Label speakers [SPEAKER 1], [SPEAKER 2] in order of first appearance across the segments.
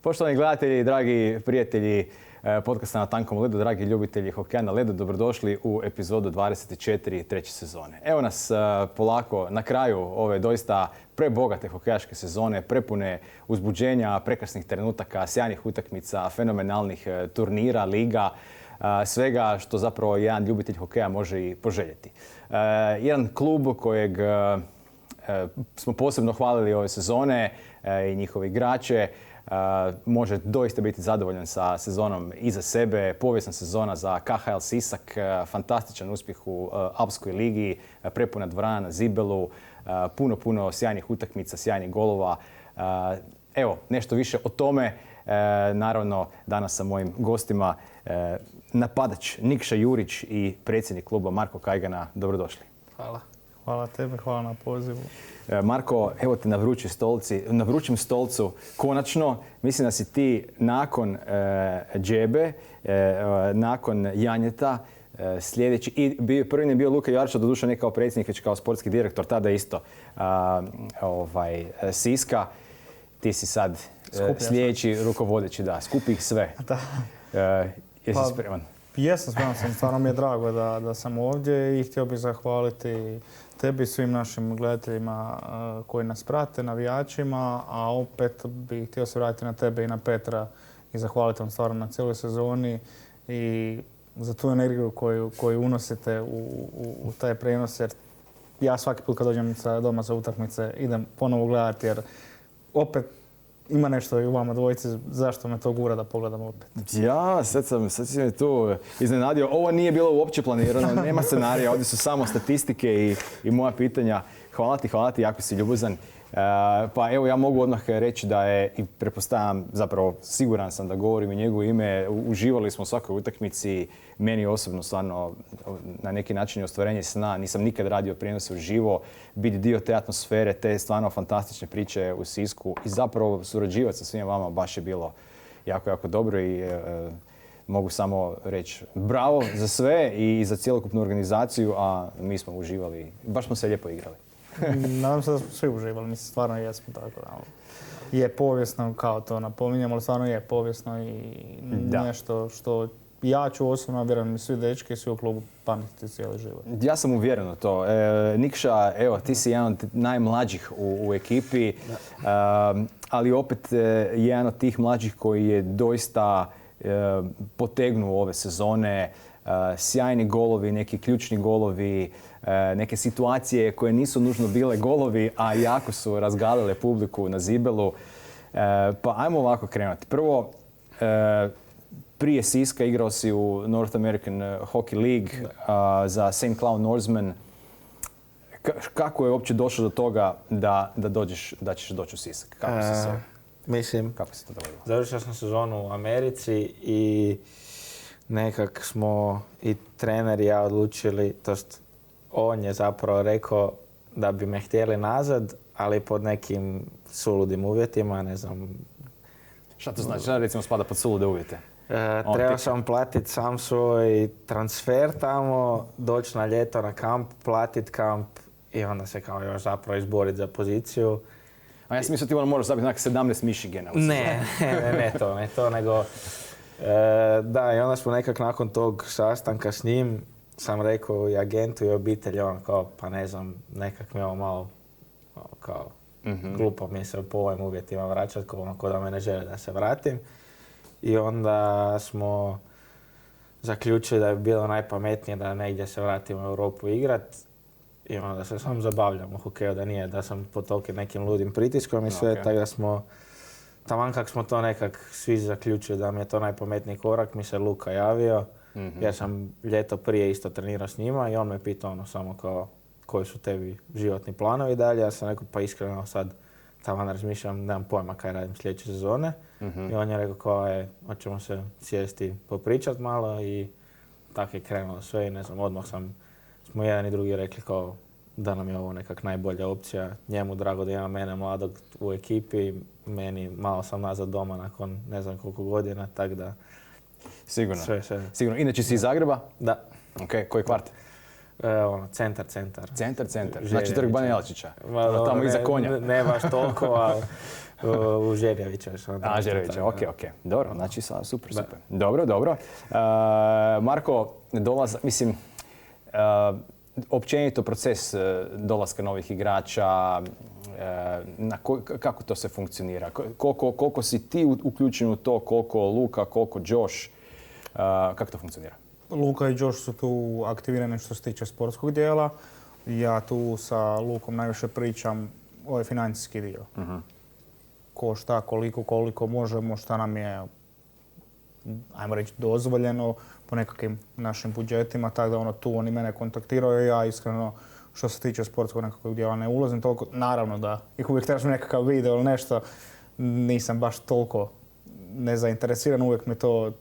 [SPEAKER 1] Poštovani gledatelji, dragi prijatelji podcasta Na tankom ledu, dragi ljubitelji hokeja na ledu, dobrodošli u epizodu 24 treće sezone. Evo nas polako na kraju ove doista prebogate hokejaške sezone, prepune uzbuđenja, prekrasnih trenutaka, sjajnih utakmica, fenomenalnih turnira, liga, svega što zapravo jedan ljubitelj hokeja može i poželjeti. Jedan klub kojeg smo posebno hvalili ove sezone i njihove igrače, može doista biti zadovoljan sa sezonom iza sebe. Povijesna sezona za KHL Sisak, fantastičan uspjeh u Alpskoj ligi, prepuna dvorana na Zibelu, puno sjajnih utakmica, sjajnih golova. Evo, nešto više o tome. Naravno, danas sa mojim gostima napadač Nikša Jurić i predsjednik kluba Marko Kajgana. Dobrodošli.
[SPEAKER 2] Hvala. Hvala tebe, hvala na pozivu.
[SPEAKER 1] Marko, evo te na vrućem stolcu. Konačno, mislim da si ti nakon Džebe, nakon Janjeta, sljedeći, i prvi je bio Luka Jarča, doduše ne kao predsjednik, već kao sportski direktor, tada isto Siska. Ti si sad sljedeći rukovodeći, da, skupi ih sve.
[SPEAKER 2] Da.
[SPEAKER 1] Jesi spreman?
[SPEAKER 2] Jesam spreman, stvarno mi je drago da sam ovdje i htio bih zahvaliti tebi i svim našim gledateljima koji nas prate, navijačima, a opet bih htio se vratiti na tebe i na Petra i zahvaliti vam stvarno na cijeloj sezoni i za tu energiju koju unosite u taj prenos, jer ja svaki put kad dođem doma sa utakmice idem ponovo gledati, jer opet ima nešto i u vama dvojici, zašto me to gura da pogledam opet?
[SPEAKER 1] Ja, sad si me tu iznenadio. Ovo nije bilo uopće planirano, nema scenarija, ovdje su samo statistike i moja pitanja. Hvala ti, jako si ljubazan. Pa evo, ja mogu odmah reći da je, i pretpostavljam, zapravo siguran sam da govorim i njegovo ime, uživali smo u svakoj utakmici. Meni osobno stvarno na neki način je ostvarenje sna. Nisam nikad radio prijenose uživo, biti dio te atmosfere, te stvarno fantastične priče u Sisku i zapravo surađivati sa svima vama baš je bilo jako dobro i mogu samo reći bravo za sve i za cjelokupnu organizaciju, a mi smo uživali. Baš smo se lijepo igrali.
[SPEAKER 2] Nadam se da smo svi uživali, mislim stvarno jesmo tako da. Je povijesno, kao to napominjem, ali stvarno je povijesno i nešto što ja ću osobno, vjerujem i svi dečki i svi u klubu pamtiti cijeli život. Ja
[SPEAKER 1] sam uvjeren u to. Nikša, evo, ti si jedan od najmlađih u ekipi, ali opet jedan od tih mlađih koji je doista potegnuo ove sezone. Sjajni golovi, neki ključni golovi, neke situacije koje nisu nužno bile golovi, a jako su razgalile publiku na Zibelu. Pa ajmo ovako krenuti. Prvo, prije Siska igrao si u North American Hockey League za St. Cloud Norseman. Kako je uopće došlo do toga da ćeš doći u Sisak? Kako se to dogodilo?
[SPEAKER 3] Završio sam sezonu u Americi i nekak smo i trener i ja odlučili, tost on je zapravo rekao da bi me htjeli nazad, ali pod nekim suludim uvjetima, ne znam.
[SPEAKER 1] Šta to znači? Šta recimo spada pod sulude uvjete?
[SPEAKER 3] Trebao sam platiti sam svoj transfer tamo, doći na ljeto na kamp, platiti kamp i onda se kao još zapravo izboriti za poziciju.
[SPEAKER 1] A ja sam mislio ti moraš zabiti onak 17 Michigana.
[SPEAKER 3] Ne to, nego da, i onda smo nekak nakon tog sastanka s njim sam rekao i agentu i obitelji, on kao, pa ne znam, nekak mi je ovo malo kao glupo mi se po ovim uvjetima vraćati, ko da me ne žele da se vratim. I onda smo zaključili da bi bilo najpametnije da negdje se vratim u Europu igrat. I onda se sam zabavljam u hokeju, da nije da sam pod tolikim nekim ludim pritiskom i sve, tako da smo, taman kak smo to nekak svi zaključili da mi je to najpametniji korak, mi se Luka javio, jer sam ljeto prije isto trenirao s njima i on me pitao samo kao koji su tebi životni planovi dalje. Ja sam rekao pa iskreno sad taman razmišljam, nemam pojma kaj radim sljedeće sezone. I on je rekao kao hoćemo se sjesti popričat malo i tako je krenulo sve i ne znam, odmah smo jedan i drugi rekli kao da nam je ovo nekak najbolja opcija. Njemu drago da ima mene mladog u ekipi, meni malo sam nazad doma nakon ne znam koliko godina, tako da
[SPEAKER 1] Sigurno.
[SPEAKER 3] Sve.
[SPEAKER 1] Sigurno. Inače si iz Zagreba?
[SPEAKER 3] Da.
[SPEAKER 1] Ok, koji kvart?
[SPEAKER 3] Centar.
[SPEAKER 1] Centar. Znači Trg Bana Jelačića.
[SPEAKER 3] Tamo
[SPEAKER 1] iza konja.
[SPEAKER 3] Ne baš toliko, ali u Žerjavića još.
[SPEAKER 1] A, Žerjavića, ok. Dobro, znači super. Dobro. Marko, općenito proces dolaska novih igrača, kako to se funkcionira? Koliko si ti uključen u to, koliko Luka, koliko Josh, kako to funkcionira?
[SPEAKER 2] Luka i Josh su tu aktivirani što se tiče sportskog dijela. Ja tu sa Lukom najviše pričam ovaj financijski dio. Ko šta, koliko možemo, šta nam je, ajmo reći, dozvoljeno po nekakvim našim budžetima, tako da tu oni mene kontaktiraju. Ja iskreno, što se tiče sportskog nekakvog dijela, ne ulazim toliko. Naravno da ih uvijek tražim nekakav video ili nešto, nisam baš toliko nezainteresiran, uvijek mi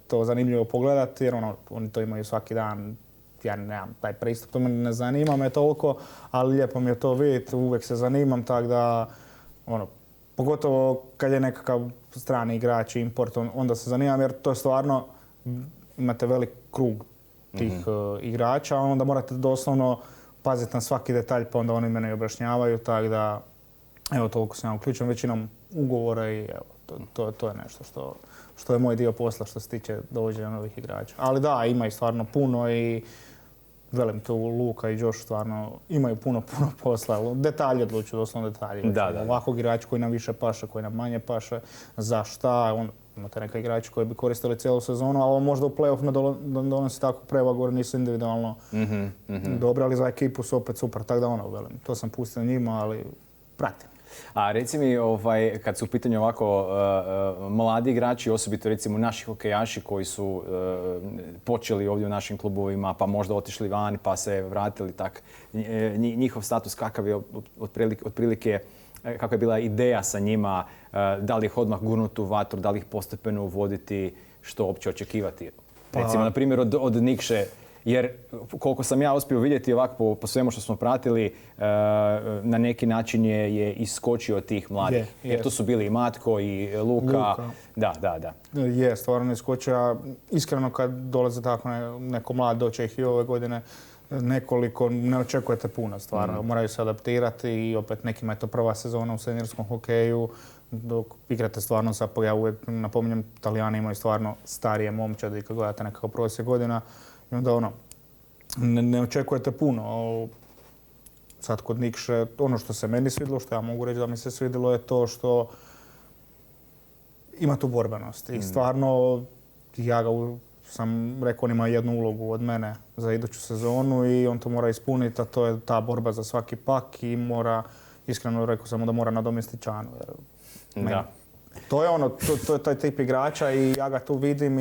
[SPEAKER 2] to zanimljivo pogledati jer oni to imaju svaki dan. Ja nemam taj pristup, to me ne zanima me toliko, ali lijepo mi je to vidjeti, uvijek se zanimam, tako da pogotovo kad je nekakav strani igrač, import, onda se zanimam jer to je stvarno, imate velik krug tih igrača, onda morate doslovno paziti na svaki detalj, pa onda oni mene objašnjavaju, tako da, evo, toliko sam ja uključen većinom ugovora i evo, to je nešto što je moj dio posla što se tiče dovođenja novih igrača. Ali da, ima ih stvarno puno i velim tu Luka i Josh stvarno imaju puno posla. Detalji odlučuju, doslovno detalji.
[SPEAKER 1] Da.
[SPEAKER 2] Ovakvog igrača koji nam više paše, koji nam manje paše, za šta. Imate neka igrači koji bi koristili cijelu sezonu, ali možda u play-off ne donosi tako prevagu jer nisu individualno dobri, ali za ekipu su opet super. Tako da velim, to sam pustio njima, ali pratim.
[SPEAKER 1] A reci mi, kad su u pitanju ovako mladi igrači, osobito recimo naši hokejaši koji su počeli ovdje u našim klubovima, pa možda otišli vani pa se vratili, tak, njihov status kakav je otprilike, kakva je bila ideja sa njima, da li ih odmah gurnuti u vatru, da li ih postepeno uvoditi, što uopće očekivati? Recimo, na primjer, od Nikše, jer koliko sam ja uspio vidjeti ovako po svemu što smo pratili, na neki način je iskočio od tih mladih. Jer tu su bili i Matko i Luka. Da.
[SPEAKER 2] Je, stvarno iskočio. Iskreno kad dolaze tako neko mlad, doće ih i ove godine nekoliko, ne očekujete puno stvarno. Moraju se adaptirati i opet nekima je to prva sezona u seniorskom hokeju. Dok igrate stvarno ja uvijek napominjem, Talijani imaju stvarno starije momčadi kad gledate nekako prosjek godina. I onda ne očekujete puno. Sad kod Nikše, ono što se meni svidilo, što ja mogu reći da mi se svidilo je to što ima tu borbenost. I stvarno, ja sam rekao, on ima jednu ulogu od mene za iduću sezonu i on to mora ispuniti, a to je ta borba za svaki pak i mora, iskreno rekao sam mu da mora nadomjestiti Čanu.
[SPEAKER 1] Da.
[SPEAKER 2] To je taj tip igrača i ja ga tu vidim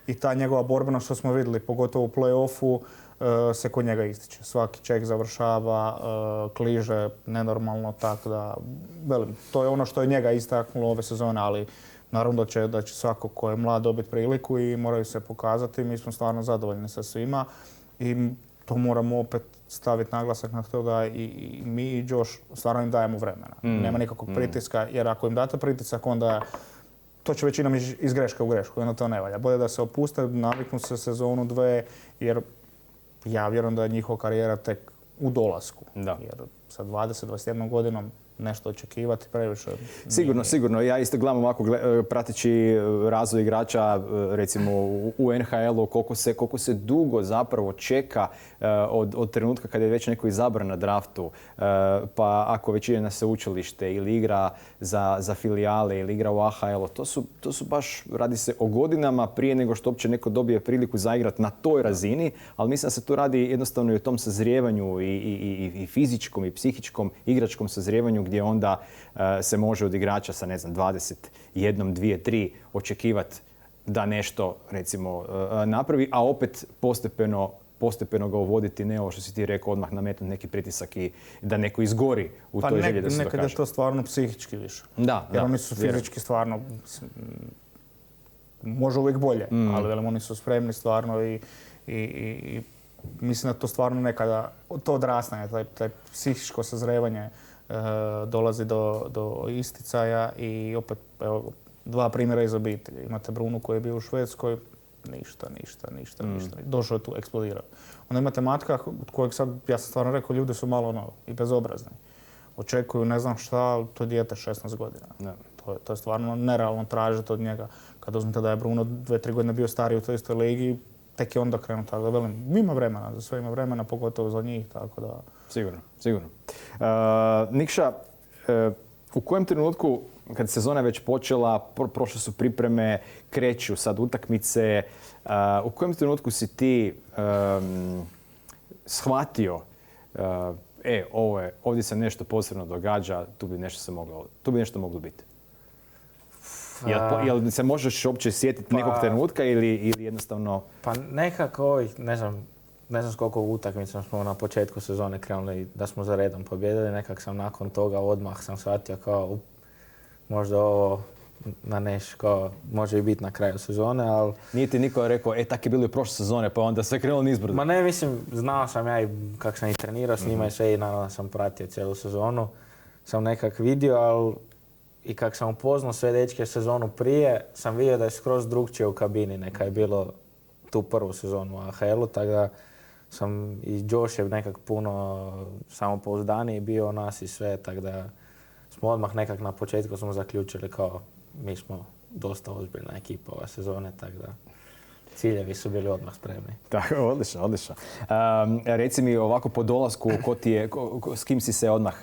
[SPEAKER 2] i ta njegova borbenost što smo vidjeli, pogotovo u play-offu, se kod njega ističe. Svaki ček završava, kliže nenormalno, tako da, velim, to je ono što je njega istaknulo ove sezone, ali naravno da će svako ko je mlad dobiti priliku i moraju se pokazati. Mi smo stvarno zadovoljni sa svima i to moramo opet staviti naglasak na to da i mi i Josh stvarno im dajemo vremena. Nema nikakvog pritiska, jer ako im date pritisak, onda to će većinom iz greške u grešku, onda to ne valja. Bolje da se opuste, naviknu se sezonu, dve, jer ja vjerujem da je njihova karijera tek u dolasku.
[SPEAKER 1] Da.
[SPEAKER 2] Jer sa 20-21 godinom nešto očekivati previše.
[SPEAKER 1] Sigurno. Ja isto gledam ovako prateći razvoj igrača recimo u NHL-u, koliko se dugo zapravo čeka od trenutka kada je već neko izabran na draftu, pa ako već ide na sveučilište ili igra za filijale ili igra u AHL-u, to su baš, radi se o godinama prije nego što uopće neko dobije priliku zaigrati na toj razini, ali mislim da se tu radi jednostavno i o tom sazrijevanju i fizičkom i psihičkom igračkom sazrijevanju gdje onda se može od igrača sa 21, 2, 3 očekivati da nešto recimo napravi, a opet postepeno ga uvoditi, ne ovo što si ti rekao, odmah nametnuti neki pritisak i da neko izgori u toj želji da se dokaže.
[SPEAKER 2] Nekad je to stvarno psihički više.
[SPEAKER 1] Da,
[SPEAKER 2] jer oni su fizički stvarno, može uvijek bolje, ali velim, oni su spremni stvarno i mislim da to stvarno nekada, to odrastanje, taj psihičko sazrevanje dolazi do isticaja i opet, evo, dva primjera iz obitelji. Imate Brunu koji je bio u Švedskoj, ništa. Došao je tu, eksplodirao. Onda imate Matka kojeg sad, ja sam stvarno rekao, ljudi su malo i bezobrazni. Očekuju ne znam šta, to je dijete 16 godina. To je stvarno nerealno tražiti od njega. Kad uzmete da je Bruno 2-3 godine bio stariji u toj istoj ligi, tek je onda krenuo, tako da velim, ima vremena, za sve ima vremena, pogotovo za njih, tako da...
[SPEAKER 1] Sigurno. Nikša, u kojem trenutku, kad sezona je već počela, prošle su pripreme, kreću sad utakmice, u kojem trenutku si ti shvatio ovdje se nešto posebno događa, tu bi nešto moglo biti? Jel se možeš uopće sjetiti nekog trenutka ili jednostavno...
[SPEAKER 3] Pa nekako ne znam s koliko utakmica smo na početku sezone krenuli da smo za redom pobjedili. Nekak sam nakon toga odmah sam shvatio kao možda ovo na kao može i biti na kraju sezone, ali...
[SPEAKER 1] Nije ti niko rekao, tak je bilo i prošle sezone, pa onda sve krenulo nizbrdo.
[SPEAKER 3] Ma ne, mislim, znao sam ja i kako sam i trenirao s njima i sve i naravno sam pratio cijelu sezonu. Sam nekak vidio, ali i kako sam upoznao sve dečke sezonu prije, sam vidio da je skroz drugčije u kabini. Neka je bilo tu prvu sezonu u AHL-u, tako da sam i Josh je nekak puno samopouzdaniji bio od nas i sve, tako da smo odmah nekak na početku smo zaključili kao mi smo dosta ozbiljna ekipa ove sezone, tako da ciljevi su bili odmah spremni.
[SPEAKER 1] Tako, odlično. Reci mi ovako po dolasku, s kim si se odmah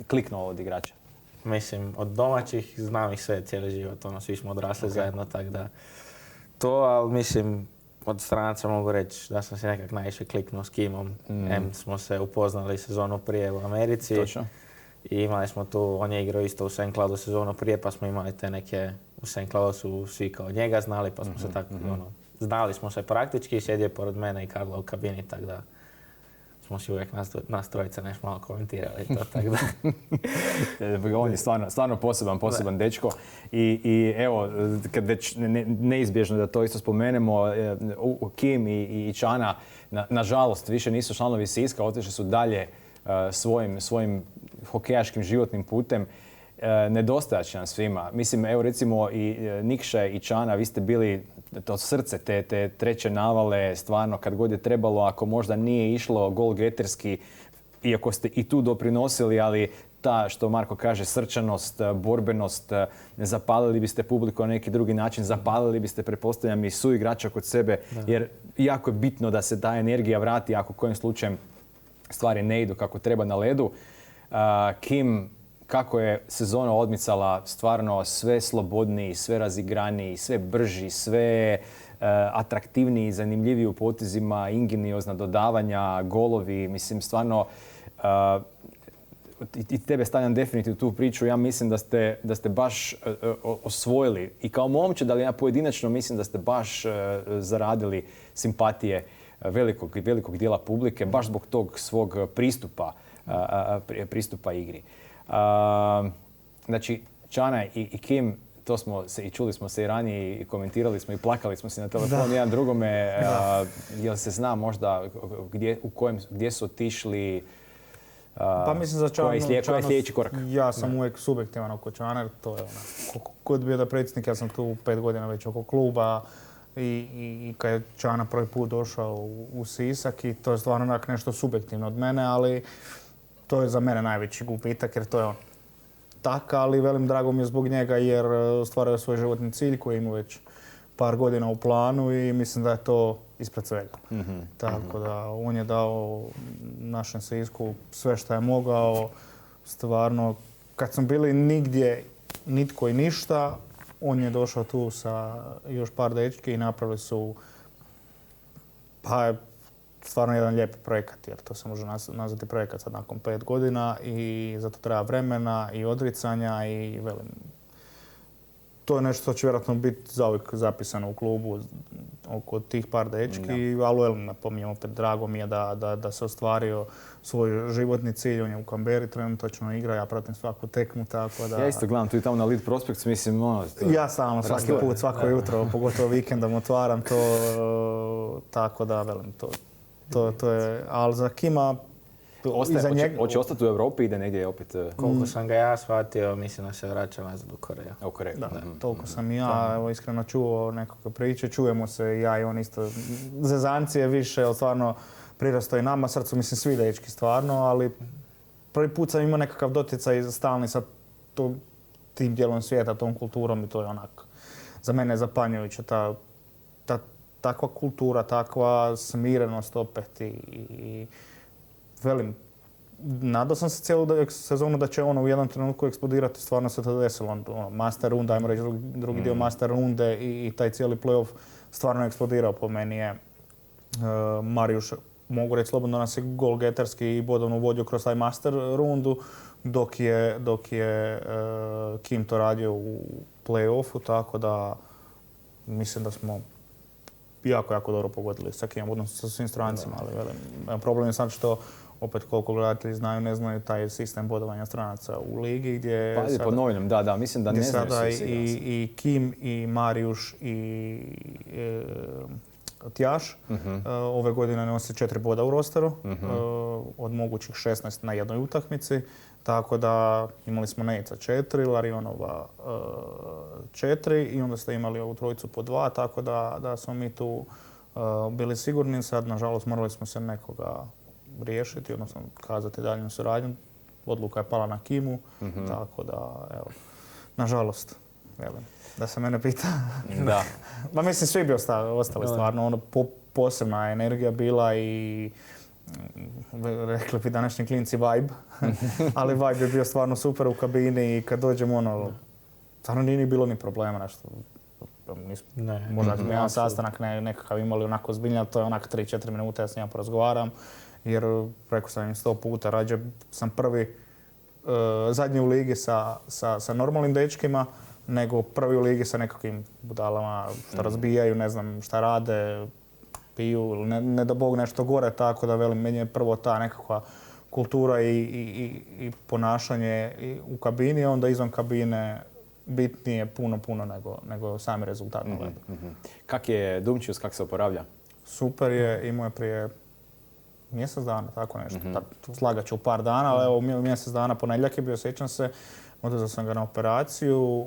[SPEAKER 1] kliknuo od igrača?
[SPEAKER 3] Mislim, od domaćih znam ih sve cijeli život, svi smo odrasli zajedno, tako da to, ali mislim, od stranaca mogu reći da sam se nekak najviše kliknuo s Kimom. Smo se upoznali sezonu prije u Americi.
[SPEAKER 1] Točno.
[SPEAKER 3] I imali smo tu, on je igrao isto u St. Cloudu sezonu prije, pa smo imali te neke, u St. Cloudu su svi kao njega znali, pa smo se tako, znali smo se praktički, sjedio pored mene i Karla u kabini, tako da smo si uvijek nas trojica nešto malo komentirali to, tako da.
[SPEAKER 1] On je stvarno poseban dečko i evo, kad već neizbježno da to isto spomenemo, Kim i Čana, nažalost, više nisu članovi Siska, otišli su dalje svojim hokejaškim životnim putem. Nedostajat će nam svima. Mislim, evo recimo i Nikša i Čana, vi ste bili to srce te treće navale, stvarno kad god je trebalo, ako možda nije išlo golgeterski, iako ste i tu doprinosili, ali ta, što Marko kaže, srčanost, borbenost, zapalili biste publiku na neki drugi način, zapalili biste, pretpostavljam, i suigrača kod sebe, jer jako je bitno da se ta energija vrati ako kojim slučajem stvari ne idu kako treba na ledu. Kim, kako je sezona odmicala, stvarno sve slobodniji, sve razigraniji, sve brži, sve atraktivniji, zanimljiviji u potezima, ingeniozna dodavanja, golovi, mislim stvarno i tebe stavljam definitivno tu priču. Ja mislim da ste baš osvojili i kao momčad, ali ja pojedinačno mislim da ste baš zaradili simpatije velikog dijela publike, baš zbog tog svog pristupa igri. Znači, Čana i Kim, to smo se i čuli smo se i ranije i komentirali smo i plakali smo se na telefonu jedan drugome. Jel se zna možda gdje su otišli?
[SPEAKER 2] Pa mislim za Čanu,
[SPEAKER 1] koji je sljedeći korak?
[SPEAKER 2] Ja sam uvijek subjektivan oko Čana, to je kod bio da predsjednik, ja sam tu 5 godina već oko kluba i kad je Čana prvi put došao u Sisak i to je stvarno onak nešto subjektivno od mene, ali to je za mene najveći gubitak jer to je on. Tako, ali velim drago mi je zbog njega jer ostvario svoj životni cilj koji ima već par godina u planu i mislim da je to ispred svega. Tako da on je dao našem Sisku sve što je mogao. Stvarno, kad smo bili nigdje, nitko i ništa, on je došao tu sa još par dečki i napravili su stvarno jedan lijep projekat, jer to se može nazvati projekat sad nakon 5 godina i zato treba vremena i odricanja i velim. To je nešto što će vjerojatno biti zauvijek zapisano u klubu oko tih par dečki, ali napominjem opet, drago mi je da se ostvario svoj životni cilj. On je u Canberri trenutačno igra, ja pratim svaku tekmu, tako da...
[SPEAKER 1] Ja isto gledam tu i tamo na Lead Prospects, mislim,
[SPEAKER 2] ja stalno svaki put, svako jutro, pogotovo vikendom otvaram to, tako da, velim, to je, ali za Kima...
[SPEAKER 1] Hoće ostati u Europi i ide negdje opet...
[SPEAKER 3] Koliko sam ga ja shvatio, mislim da se vraća nazad u Koreju.
[SPEAKER 1] U Koreju.
[SPEAKER 2] Da, toliko sam i ja iskreno čuo nekakve priče. Čujemo se ja i on isto. Zezancije više, ali stvarno prirastao i nama srcu, mislim svi dečki stvarno, ali prvi put sam imao nekakav doticaj stalni sa tim dijelom svijeta, tom kulturom i to je onak, za mene je zapanjujuće takva kultura, takva smirenost opet i velim, nadao sam se cijelu sezonu da će ono u jednom trenutku eksplodirati, stvarno se to desilo. Master runda, ajmo reći drugi dio master runde i taj cijeli playoff stvarno eksplodirao. Po meni je Marijuš, mogu reći slobodno, nas je golgeterski i bodovno vodio kroz taj master rundu, dok je Kim to radio u playoffu, tako da mislim da smo jako dobro pogodili sa Kimom, odnosno sa svim strancima, ali velim, problem je sad što opet koliko gledatelji znaju, ne znaju taj sistem bodovanja stranaca u ligi gdje
[SPEAKER 1] pa je pod novinom, da, mislim da ne znaju
[SPEAKER 2] sada
[SPEAKER 1] svi.
[SPEAKER 2] I Kim i Marijuš i Tjaš ove godine nose 4 boda u rosteru, od mogućih 16 na jednoj utakmici, tako da imali smo Nejca 4, Larionova 4 i onda ste imali ovu trojicu po 2, tako da smo mi tu bili sigurni. Sad, nažalost, morali smo se nekoga riješiti, odnosno kazati daljnju suradnju. Odluka je pala na Kimu, tako da, evo, nažalost, velim, da se mene pita.
[SPEAKER 1] Da.
[SPEAKER 2] Ma mislim, svi bi ostali stvarno, ono, posebna energija bila i rekli bi današnji klinci vibe, ali vibe je bio stvarno super u kabini i kad dođemo, ono, stvarno nije ni bilo ni problema, nešto. Možda jedan sastanak nekakav imali onako zbiljno, to je onak 3-4 minute, ja s njima porazgovaram, jer rekao sam im 100 puta, rađe sam zadnji u ligi sa normalnim dečkima, nego prvi u ligi sa nekakvim budalama što razbijaju, ne znam šta rade, piju, ne da Bog nešto gore, tako da velim, meni je prvo ta nekakva kultura i ponašanje u kabini, a onda izvan kabine bitnije puno nego sami rezultat.
[SPEAKER 1] Kak je Dumčius, kak se oporavlja?
[SPEAKER 2] Super je, imao je prije mjesec dana, tako nešto. Slagat ću u par dana, ali evo mjesec dana, ponedjeljak je bio, sjećam se, odvezao sam ga na operaciju,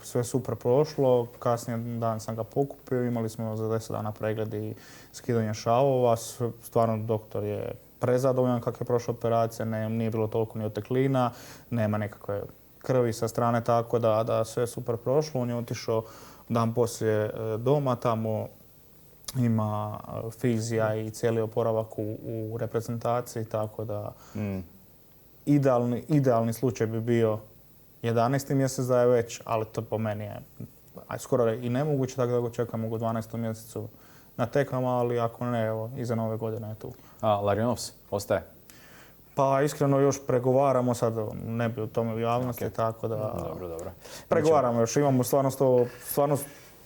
[SPEAKER 2] sve super prošlo, kasnije dan sam ga pokupio, imali smo za 10 dana pregled i skidanje šavova, stvarno doktor je prezadovoljan kako je prošla operacija, nije bilo toliko ni oteklina, nema nekakve krvi sa strane, tako da sve super prošlo. On je otišao dan poslije doma, tamo ima fizija i cijeli oporavak u reprezentaciji, tako da idealni slučaj bi bio 11. mjesec da je već, ali to po meni je skoro i nemoguće, tako da ga čekamo u 12. mjesecu na tekama, ali ako ne, evo, iza nove godine je tu.
[SPEAKER 1] A Larionovs ostaje?
[SPEAKER 2] Pa iskreno još pregovaramo, sad ne bi u tome u javnosti, tako da...
[SPEAKER 1] Dobro.
[SPEAKER 2] Pregovaramo još, imamo stvarno 100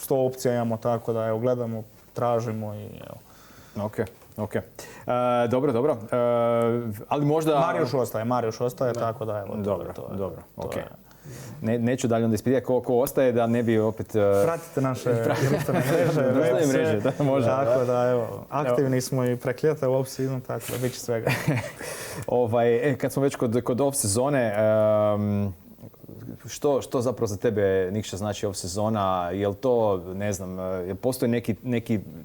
[SPEAKER 2] opcija imamo, tako da evo, gledamo, tražimo i evo.
[SPEAKER 1] Ok. Dobro. Ali možda...
[SPEAKER 2] Marijuš ostaje, tako da evo.
[SPEAKER 1] Dobro. Ok. Neću dalje onda ispitati ko ostaje, da ne bi opet...
[SPEAKER 2] Pratite naše društvene mreže.
[SPEAKER 1] Da, može.
[SPEAKER 2] Tako da, evo, aktivni smo i prek ljeta u off-season, tako da bit će svega.
[SPEAKER 1] Kad smo već kod off-sezone, što zapravo za tebe, Nikša, znači off-sezona? Jel to, ne znam, postoji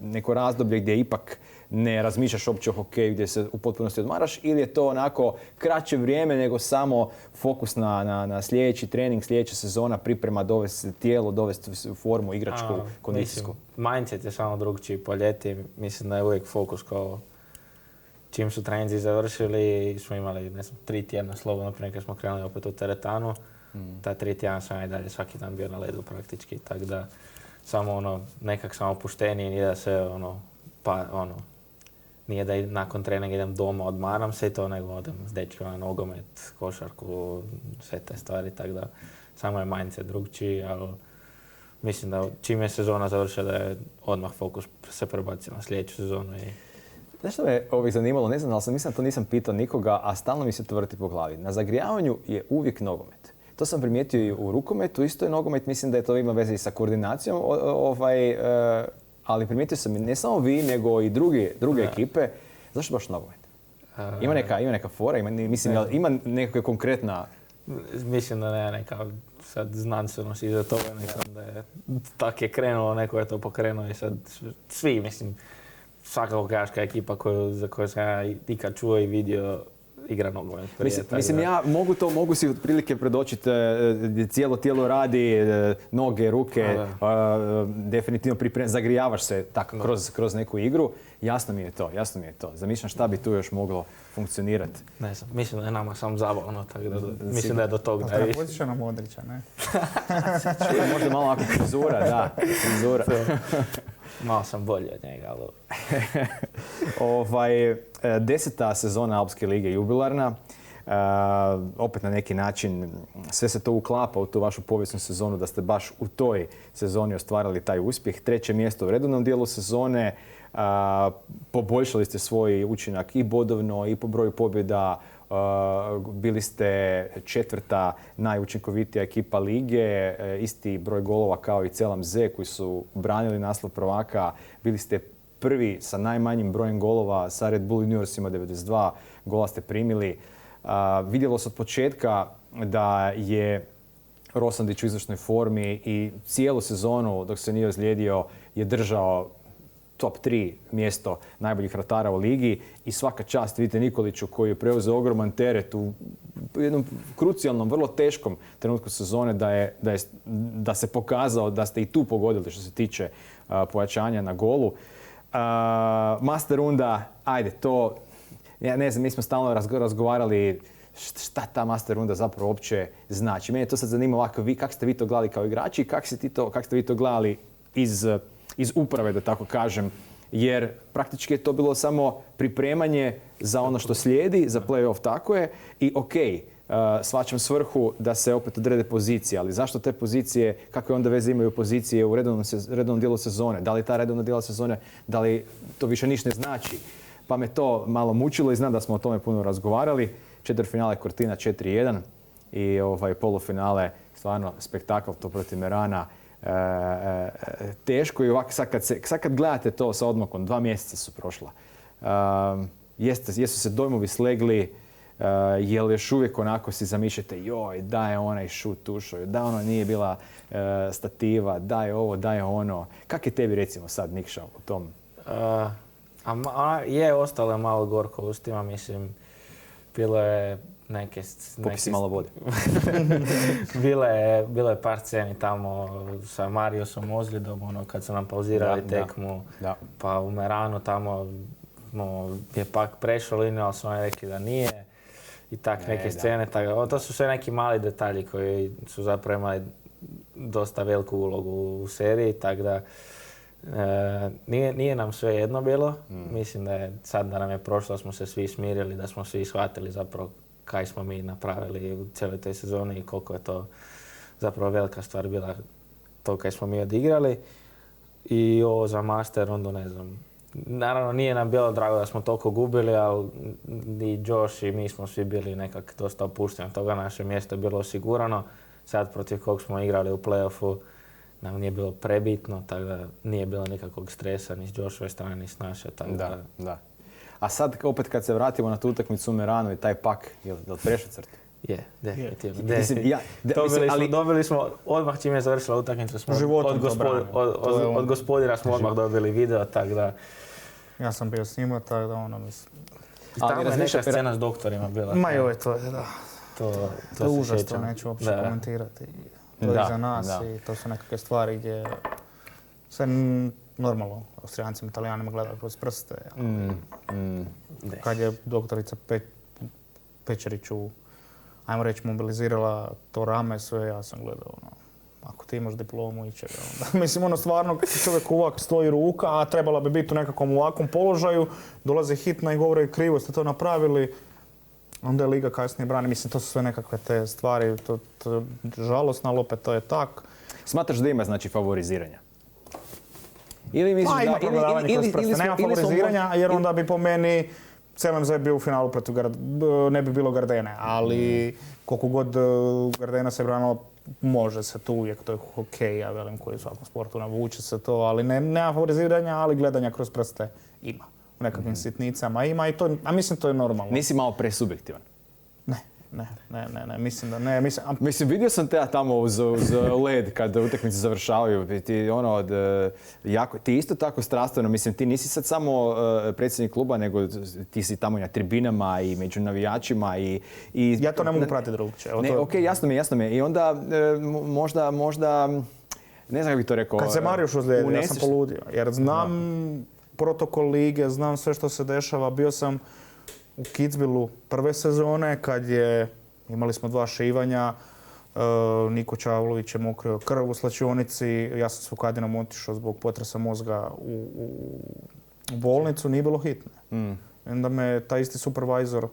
[SPEAKER 1] neko razdoblje gdje ipak ne razmišljaš uopće o hokeju, gdje se u potpunosti odmaraš, ili je to onako kraće vrijeme nego samo fokus na sljedeći trening, sljedeća sezona, priprema, dovesti tijelo, dovesti u formu, igračku, kondicijsku?
[SPEAKER 3] Mindset je samo drugčiji po ljeti. Mislim da je uvijek fokus kao čim su treninzi završili, smo imali 3 tjedna slobodno prije kad smo krenuli opet u teretanu. Ta 3 tjedna sam i dalje svaki dan bio na ledu praktički, tako da samo nekak sam opušteniji, nije da se nije da nakon treninga idem doma, odmaram se i to, nego odem s dečkima na nogomet, košarku, sve te stvari, tako da samo je mindset drugčiji, ali mislim da čim je sezona završila da je odmah fokus se prebacio na sljedeću sezonu.
[SPEAKER 1] Znaš što me zanimalo, ne znam, ali mislim da to nisam pitao nikoga, a stalno mi se to vrti po glavi. Na zagrijavanju je uvijek nogomet. To sam primijetio i u rukometu, isto je nogomet, mislim da je to ima veze i sa koordinacijom, ali primijetio sam i ne samo vi, nego i druge ekipe. Zašto baš nogomet? Ima neka fora, ima neka konkretna...
[SPEAKER 3] Mislim da nema neka sad znanstvenost iza toga, mislim da je tako je krenulo, neko je to pokrenuo i sad svi, mislim, svaka hokejaška ekipa za koju sam ja ikad čuo i vidio igra nogomet.
[SPEAKER 1] Mislim, ja mogu si otprilike predočiti cijelo tijelo radi, noge, ruke, definitivno zagrijavaš se tako kroz neku igru. Jasno mi je to. Zamišljam šta bi tu još moglo funkcionirati.
[SPEAKER 3] Ne znam, mislim da je nama samo zabavno, tako da mislim da je do tog
[SPEAKER 2] najviše. Treba potiče na Modrića, ne?
[SPEAKER 1] Možda malo ovako frizura.
[SPEAKER 3] Malo sam bolji od njega, ali...
[SPEAKER 1] 10. sezona Alpske lige jubilarna. Opet na neki način sve se to uklapa u tu vašu povijesnu sezonu da ste baš u toj sezoni ostvarili taj uspjeh. 3. mjesto u redovnom dijelu sezone. Poboljšali ste svoj učinak i bodovno i po broju pobjeda. Bili ste 4. najučinkovitija ekipa lige, isti broj golova kao i Celam Z koji su branili naslov prvaka. Bili ste 1. sa najmanjim brojem golova sa Red Bull juniorsima, 92 gola ste primili. Vidjelo se od početka da je Rosandić u izvršnoj formi i cijelu sezonu dok se nije ozlijedio je držao top 3 mjesto najboljih vratara u ligi i svaka čast vidite Nikoliću koji je preuzeo ogroman teret u jednom krucijalnom, vrlo teškom trenutku sezone da se pokazao da ste i tu pogodili što se tiče pojačanja na golu. Master runda, ajde to, ja ne znam, mi smo stalno razgovarali šta ta master runda zapravo uopće znači. Mene to sad zanima ovako, kako ste vi to gledali kao igrači i kako ste vi to gledali iz uprave, da tako kažem, jer praktički je to bilo samo pripremanje za ono što slijedi, za play-off, tako je, i shvaćam svrhu da se opet odrede pozicije, ali zašto te pozicije, kakve onda veze imaju pozicije u redovnom dijelu sezone? Da li ta redovna dijela sezone, da li to više ništa ne znači? Pa me to malo mučilo i znam da smo o tome puno razgovarali. Četvrtfinale Cortina 4-1 i polufinale, stvarno spektakl to protiv Merana. Teško i ovako sad kad gledate to sa odmakom, 2 mjeseca su prošla. Jesu se dojmovi slegli, je li još uvijek onako si zamišljate joj, da je onaj šut ušao, da ono nije bila stativa, da je ovo, da je ono. Kak je tebi recimo sad Nikša u tom?
[SPEAKER 3] Je ostalo malo gorko u ustima, mislim, bilo je neke...
[SPEAKER 1] Popisi malo vode.
[SPEAKER 3] Bilo je par sceni tamo sa Mariusom ozljedom, kad su nam pauzirali tekmu. Da. Pa u Meranu tamo je pak prešao liniju, ali su oni rekli da nije. I tak neke scene. To su sve neki mali detalji koji su zapravo imali dosta veliku ulogu u seriji, tako da nije nam sve jedno bilo. Mislim da je sad da nam je prošlo, da smo se svi smirili, da smo svi shvatili zapravo kaj smo mi napravili u cijeloj toj sezoni i koliko je to zapravo velika stvar bila to kaj smo mi odigrali. I ovo za master rundu, ne znam. Naravno nije nam bilo drago da smo toliko gubili, ali i Josh i mi smo svi bili nekak dosta opušteni. Toga naše mjesto je bilo osigurano. Sad protiv kog smo igrali u play-offu nam nije bilo prebitno, tako da nije bilo nikakvog stresa ni s Joshove strane ni s naše.
[SPEAKER 1] Da. A sad opet kad se vratimo na tu utakmicu u Meranu i taj pak, je li prešao crtu?
[SPEAKER 3] Je, definitivno. Dobili smo, odmah čim je završila utakmica, od gospodina smo odmah dobili video, tako da...
[SPEAKER 2] Ja sam bio s njima, tako da mislim...
[SPEAKER 3] I tamo je neka scena s doktorima bila.
[SPEAKER 2] Ma joj, to je, da. To je užasno, neću uopće komentirati. To je za nas i to su nekakve stvari gdje sve normalno Austrijancima, Italijanima gledaju kroz prste. Kad je doktorica Pečeriću, ajmo reći, mobilizirala to rame, sve, ja sam gledao, ako ti imaš diplomu i čega. Mislim, stvarno, čovjek uvak stoji ruka, a trebala bi biti u nekakvom ovakvom položaju, dolaze hitna i govore krivo ste to napravili, onda je Liga kasnije brani. Mislim, to su sve nekakve te stvari, to je žalosno, ali opet to je tak.
[SPEAKER 1] Smatraš da ima, znači, favoriziranja? Ili misliš
[SPEAKER 2] da... Ima progledavanje kroz prste. Nema favoriziranja, jer onda bi po meni CLMZ bio u finalu protiv ne bi bilo Gardene, ali koliko god Gardena se branilo, može se tu uvijek, to je hokej, ja velim, koji u svakom sportu navuče se to, ali nema favoriziranja, ali gledanja kroz prste ima. U nekakvim sitnicama ima i to, a mislim to je normalno.
[SPEAKER 1] Nisi malo presubjektivan?
[SPEAKER 2] Ne. ne, mislim da ne.
[SPEAKER 1] Mislim, vidio sam te tamo uz led kad utakmice završavaju. Ti isto tako strastveno, mislim, ti nisi sad samo predsjednik kluba, nego ti si tamo i na tribinama i među navijačima.
[SPEAKER 2] Ja to ne mogu pratiti drugčije.
[SPEAKER 1] Ok, jasno mi je. I onda možda, ne znam kako bih to rekao.
[SPEAKER 2] Kad se Marijuš ozlijedio, ja sam poludio. Jer znam protokol lige, znam sve što se dešava. Bio sam u Kitzbühelu prve sezone kad imali smo 2 šivanja. Niko Čavlović je mokrio krv u slačionici. Ja sam s Vukadinom otišao zbog potresa mozga u bolnicu. Nije bilo hitne. Onda me taj isti supervizor,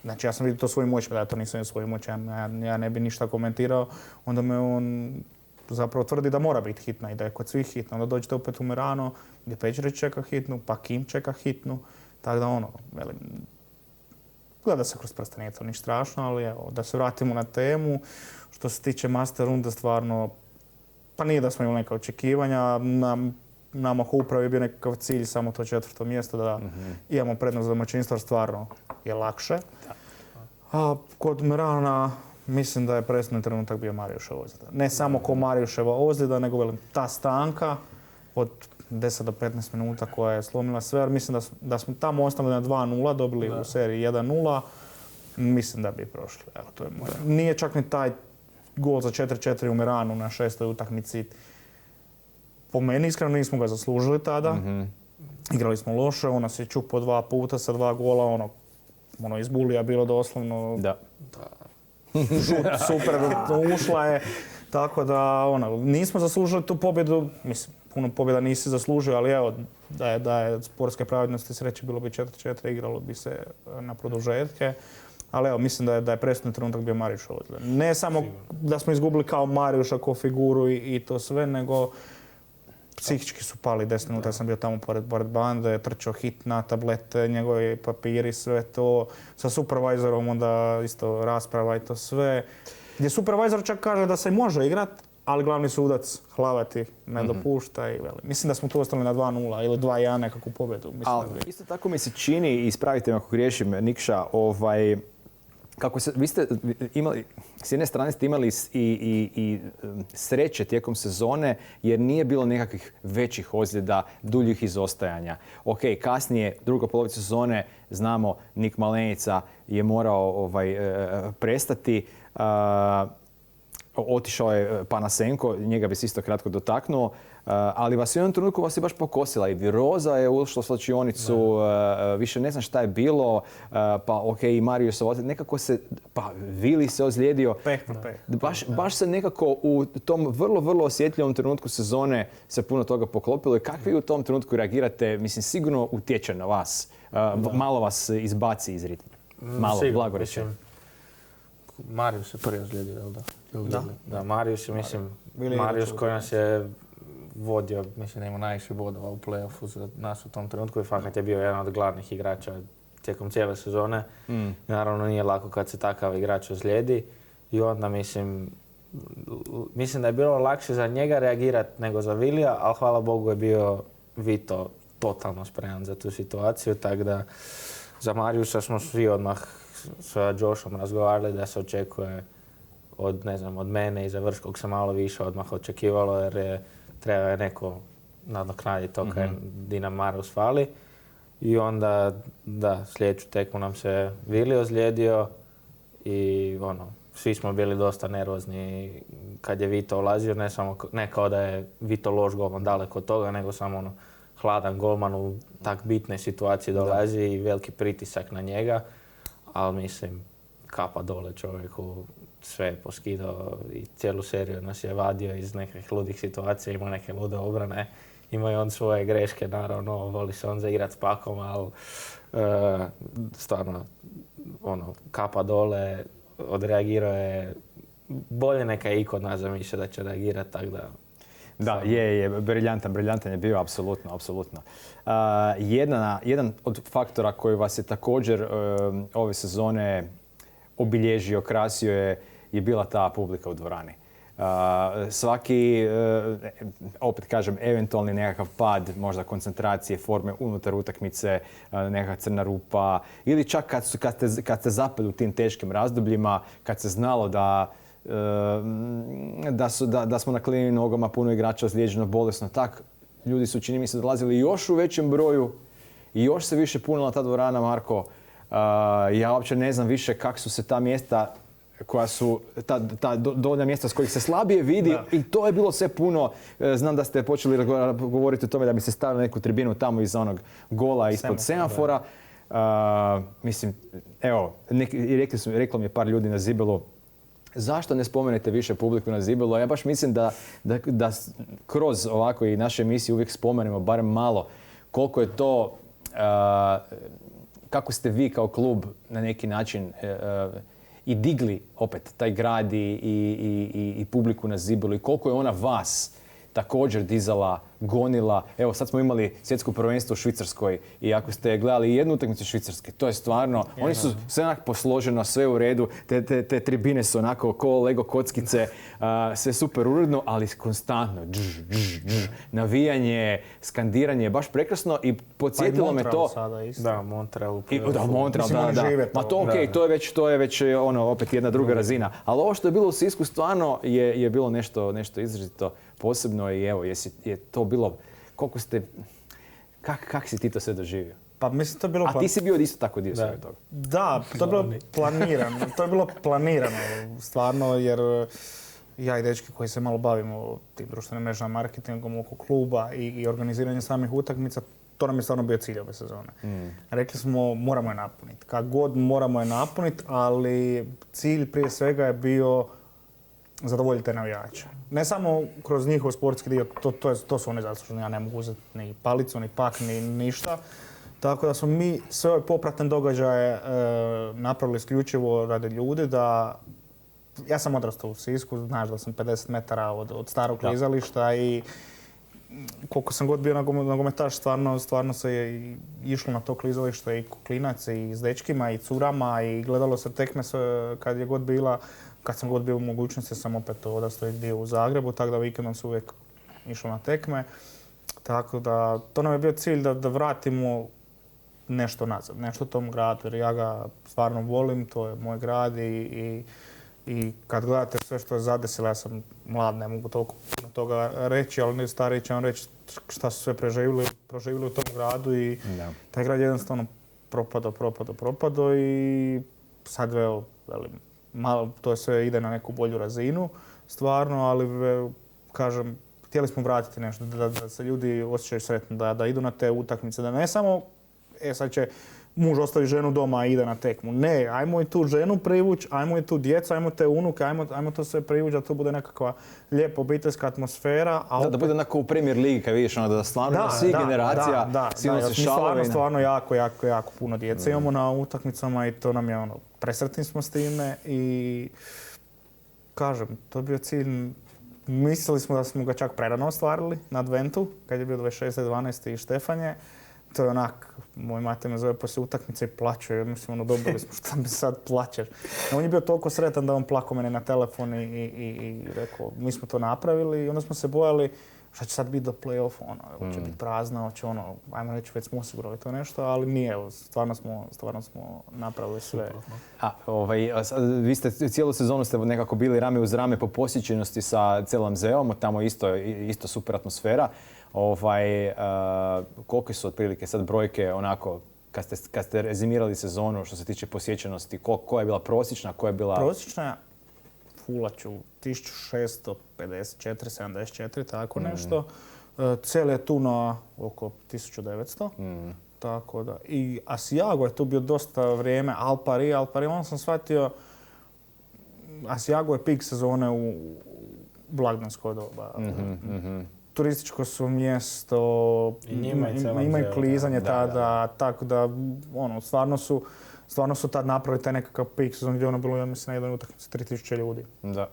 [SPEAKER 2] znači ja sam vidio to svojim očima, da ja to nisam vidio svojim očima, ja ne bi ništa komentirao. Onda me on zapravo tvrdi da mora biti hitna i da je kod svih hitna. Onda dođete opet u Merano gdje Pečarić čeka hitnu, pa Kim čeka hitnu. Tako da gleda se kroz prste, nije to ništa strašno, ali evo, da se vratimo na temu. Što se tiče Master Runde, stvarno, pa nije da smo imali neka očekivanja. Nama u upravi je bio nekakav cilj, samo to 4. mjesto, da imamo prednost domaćinstva, stvarno je lakše. A kod Merana mislim da je presudni trenutak bio Marijuševa ozljeda. Ne samo ko Marijuševa ozljeda, nego ta stanka od 10 do 15 minuta koja je slomila sve. Jer mislim da smo tamo ostali na 2-0, dobili u seriji 1-0. Mislim da bi prošli. Evo, to je moje. Nije čak ni taj gol za 4-4 u Meranu na 6. utakmici. Po meni iskreno nismo ga zaslužili tada. Igrali smo loše, on nas je čupo 2 puta sa 2 gola, iz bulija bilo doslovno. Da. Šut, super, ušla je. Tako da, nismo zaslužili tu pobjedu. Mislim, puno pobjeda nisi zaslužio, ali evo, da je sportske pravednosti sreće bilo bi 4-4, igralo bi se na produžetke. Ali evo, mislim da je presudni trenutak bio Marijuševa ozljeda. Ne samo da smo izgubili kao Marijuša, kao figuru i to sve, nego psihički su pali 10 minuta. Ja sam bio tamo pored bande, trčao hitna, tablete, njegovi papiri, sve to. Sa supervizorom onda isto rasprava i to sve. Gdje supervizor čak kaže da se može igrat, ali glavni sudac Hlavati ne dopušta. Mislim da smo tu ostali na 2-0 ili 2-1 nekakvu pobjedu.
[SPEAKER 1] Isto tako mi se čini, ispravite me ako griješim, Nikša, kako vi ste imali, s jedne strane ste imali i sreće tijekom sezone jer nije bilo nekakvih većih ozljeda, duljih izostajanja. Ok, kasnije, druga polovica sezone, znamo, Nik Malenica je morao prestati. Otišao je Panasenko, njega bi se isto kratko dotaknuo, ali vas u jednom trenutku vas je baš pokosila. I Viroza je ušla u slačionicu, više ne znam šta je bilo, pa ok, i Marius se ozlijedio, nekako se, pa Vili se ozlijedio. Baš se nekako u tom vrlo, vrlo osjetljivom trenutku sezone se puno toga poklopilo. I kako vi u tom trenutku reagirate, mislim, sigurno utječe na vas, malo vas izbaci iz ritma. Malo, blago rečeno.
[SPEAKER 3] Marius se prvi ozlijedio, jel da? Da, Marius je, mislim, Marius koji nas je vodio, mislim da ima najviše bodova u play-offu za nas u tom trenutku i fakat je bio jedan od glavnih igrača tijekom cijele sezone. Naravno nije lako kad se takav igrač ozlijedi i onda mislim da je bilo lakše za njega reagirati nego za Vilija, ali hvala Bogu je bio Vito totalno spreman za tu situaciju, tako da za Mariusa smo svi odmah sa Joshom razgovarali da se očekuje od mene i za Vrškog se malo više odmah očekivalo jer treba neko nadoknaditi to kad Dinam Mareus fali. I onda, sljedeću tekmu nam se Vili ozlijedio i svi smo bili dosta nervozni kad je Vito ulazio, ne kao da je Vito loš golman, daleko od toga, nego samo hladan golman u tak bitne situacije dolazi i veliki pritisak na njega. Ali mislim, kapa dole čovjeku, sve je poskidao i cijelu seriju nas je vadio iz nekih ludih situacija, ima neke lude obrane. Ima i on svoje greške, naravno, voli se on zaigrat s pakom, ali stvarno, kapa dole, odreagirao je bolje neka i kod nas zamišlja da će reagirati, tako da...
[SPEAKER 1] Da, je, briljantan je bio, apsolutno. Jedan od faktora koji vas je također ove sezone obilježio, krasio je bila ta publika u dvorani. Svaki, opet kažem, eventualni nekakav pad, možda koncentracije, forme unutar utakmice, nekakva crna rupa, ili čak kad ste zapeli u tim teškim razdobljima, kad se znalo da smo na klimim nogama, puno igrača ozlijeđeno, bolesno, tak, ljudi su, čini mi se, dolazili još u većem broju i još se više punila ta dvorana, Marko. Ja uopće ne znam više kako su se ta mjesta koja su, ta donja mjesta s kojih se slabije vidi, i to je bilo sve puno. Znam da ste počeli govoriti o tome da bi se stavili neku tribinu tamo iza onog gola ispod semafora. Mislim, evo, reklo mi je par ljudi na Zibelu, zašto ne spomenete više publiku na Zibelu? Ja baš mislim da kroz ovako i naše emisije uvijek spomenemo barem malo koliko je to, kako ste vi kao klub na neki način i digli opet taj grad i publiku na Zibelu i koliko je ona vas također dizala, gonila. Evo, sad smo imali svjetsko prvenstvo u Švicarskoj i ako ste gledali jednu utakmicu Švicarske, to je stvarno, oni su sve onak posloženo, sve u redu, te tribine su onako ko Lego kockice, sve super uredno, ali konstantno, navijanje, skandiranje, baš prekrasno i podsjetilo me to.
[SPEAKER 3] Da, Montreal.
[SPEAKER 1] Da, Montreal, da. Ma to okej, to je već ono, opet jedna druga razina. Ali ovo što je bilo u Sisku stvarno je bilo nešto izrazito posebno i evo, je to bilo, koliko ste, kak si ti to sve doživio?
[SPEAKER 2] Pa mislim to je bilo...
[SPEAKER 1] A ti si bio isto tako dio svega toga.
[SPEAKER 2] Da, to je bilo planirano. To je bilo planirano, stvarno, jer ja i dečki koji se malo bavimo tim društvenim mrežama, marketingom oko kluba i organiziranjem samih utakmica, to nam je stvarno bio cilj ove sezone. Rekli smo, moramo je napuniti. Kako god moramo je napuniti, ali cilj prije svega je bio zadovoljiti te navijače. Ne samo kroz njihov sportski dio, to su oni zasluženi, ja ne mogu uzeti ni palicu, ni pak, ni ništa. Tako da smo mi sve ove popratne događaje napravili isključivo radi ljudi da... Ja sam odrastao u Sisku, znaš da sam 50 metara od starog klizališta i koliko sam god bio nogometaš, stvarno se je išlo na to klizalište i klinac i s dečkima i curama i gledalo se tekme kad je god bila. Kad sam god bio u mogućnosti, sam opet odrastao i bio u Zagrebu, tako da vikendom se uvijek išlo na tekme. Tako da, to nam je bio cilj da vratimo nešto nazad, nešto tom gradu, jer ja ga stvarno volim, to je moj grad i kad gledate sve što je zadesilo, ja sam mlad, ne mogu toliko toga reći, ali stariji će vam reći šta su sve proživjeli u tom gradu i taj grad je jednostavno propadao i sad evo, malo to sve ide na neku bolju razinu, stvarno, ali kažem, htjeli smo vratiti nešto, da se ljudi osjećaju sretno, da idu na te utakmice, da ne samo, sad će muž ostavi ženu doma i ide na tekmu. Ne, ajmo i tu ženu privući, ajmo i tu djecu, ajmo te unuke, ajmo to sve privući, da to bude nekakva lijepa obiteljska atmosfera.
[SPEAKER 1] Da bude onako u Premier Ligi, kad vidiš da stvarno svi generacija, svi se šalove.
[SPEAKER 2] Stvarno jako puno djece imamo na utakmicama i to nam je presretni smo s time i kažem, to je bio cilj. Mislili smo da smo ga čak prerano ostvarili na Adventu, kad je bio 26.12. i Štefanje. To je onak, moj mate me zove poslije utakmice i plaće. Mislim, dobili smo, šta mi sad plaćeš. On je bio toliko sretan da on plako mene na telefon i rekao, mi smo to napravili i onda smo se bojali šta će sad biti do play-offa, hoće biti prazna, hoće ajmo reći, već smo osigurali to nešto, ali nije, stvarno smo napravili sve.
[SPEAKER 1] Vi ste cijelu sezonu ste nekako bili rame uz rame po posjećenosti sa CLMZ-om, tamo isto super atmosfera. Koliko su otprilike sad brojke onako, kad ste rezimirali sezonu što se tiče posjećenosti, koja je bila prosječna, koja je bila...
[SPEAKER 2] Prosječna, fulaću, 1654, 74, tako nešto. Cel je tu na oko 1900. Tako da. I Asiago je tu bio dosta vrijeme, Alpari, onda sam shvatio, Asiago je pik sezone u blagdanskoj doba. Turističko su mjesto, imaju klizanje tada, tako da stvarno su tad napravili taj nekakav pik sezon gdje bilo, ja mislim, na jednoj utakmici 3000 ljudi.
[SPEAKER 1] Da.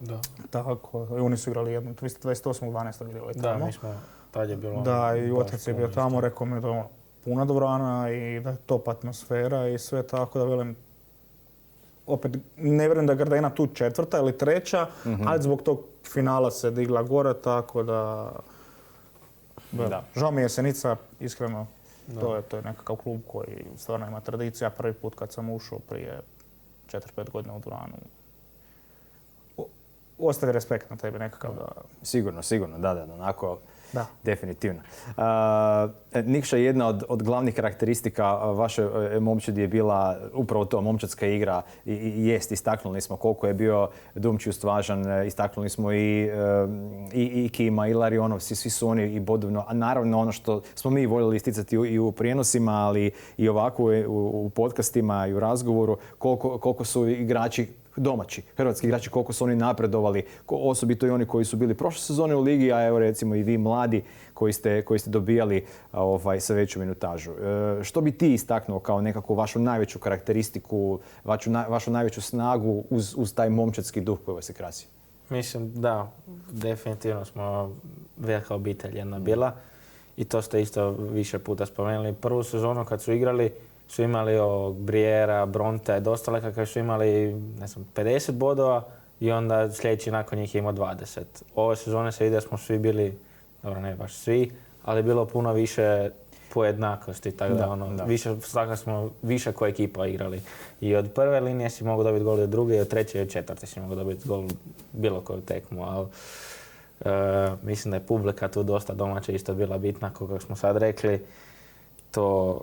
[SPEAKER 2] Tako, i oni su igrali jednu, vi ste 28.12. bili tamo.
[SPEAKER 3] Da, mi smo, tad je bilo...
[SPEAKER 2] Da, i otac je bio tamo, rekao mi da je puna dvorana i da je top atmosfera i sve tako da velim, opet ne vjerujem da je Gardena tu četvrta ili treća, ali zbog tog finala se digla gore, tako da...
[SPEAKER 1] Da.
[SPEAKER 2] Žao mi je Senica, iskreno. To je nekakav klub koji stvarno ima tradicija. Prvi put kad sam ušao prije 4-5 godina u dvoranu, ostavi respekt na tebi nekakav da...
[SPEAKER 1] Sigurno, da, onako,
[SPEAKER 2] Da.
[SPEAKER 1] definitivno. Nikša, jedna od glavnih karakteristika vaše momčadi je bila upravo to, momčadska igra i jest, istaknuli smo koliko je bio Dumčiust važan, istaknuli smo i Kima, i Larionov, svi su oni i bodovno, a naravno ono što smo mi voljeli isticati i u prijenosima, ali i ovako u podcastima i u razgovoru, koliko su igrači domaći, hrvatski igrači, koliko su oni napredovali, osobito i oni koji su bili prošle sezone u ligi, a evo recimo i vi mladi koji ste dobijali sve veću minutažu. Što bi ti istaknuo kao nekakvu vašu najveću karakteristiku, vašu najveću snagu uz taj momčadski duh koji vas se krasi?
[SPEAKER 3] Mislim da, definitivno smo velika obitelj jedna bila i to ste isto više puta spomenuli. Prvu sezonu kad su igrali su imali Briera, Bronte, dosta leka koji su imali 50 bodova i onda sljedeći nakon njih je imao 20. Ove sezone se vidi da smo svi bili, dobro ne baš svi, ali bilo puno više pojednakosti, tako da više ko ekipa igrali. I od prve linije si mogu dobiti gol, i od druge, i od treće, i od četvrte si mogu dobiti gol bilo koju tekmu, ali mislim da je publika tu dosta domaća isto bila bitna, kako smo sad rekli. To,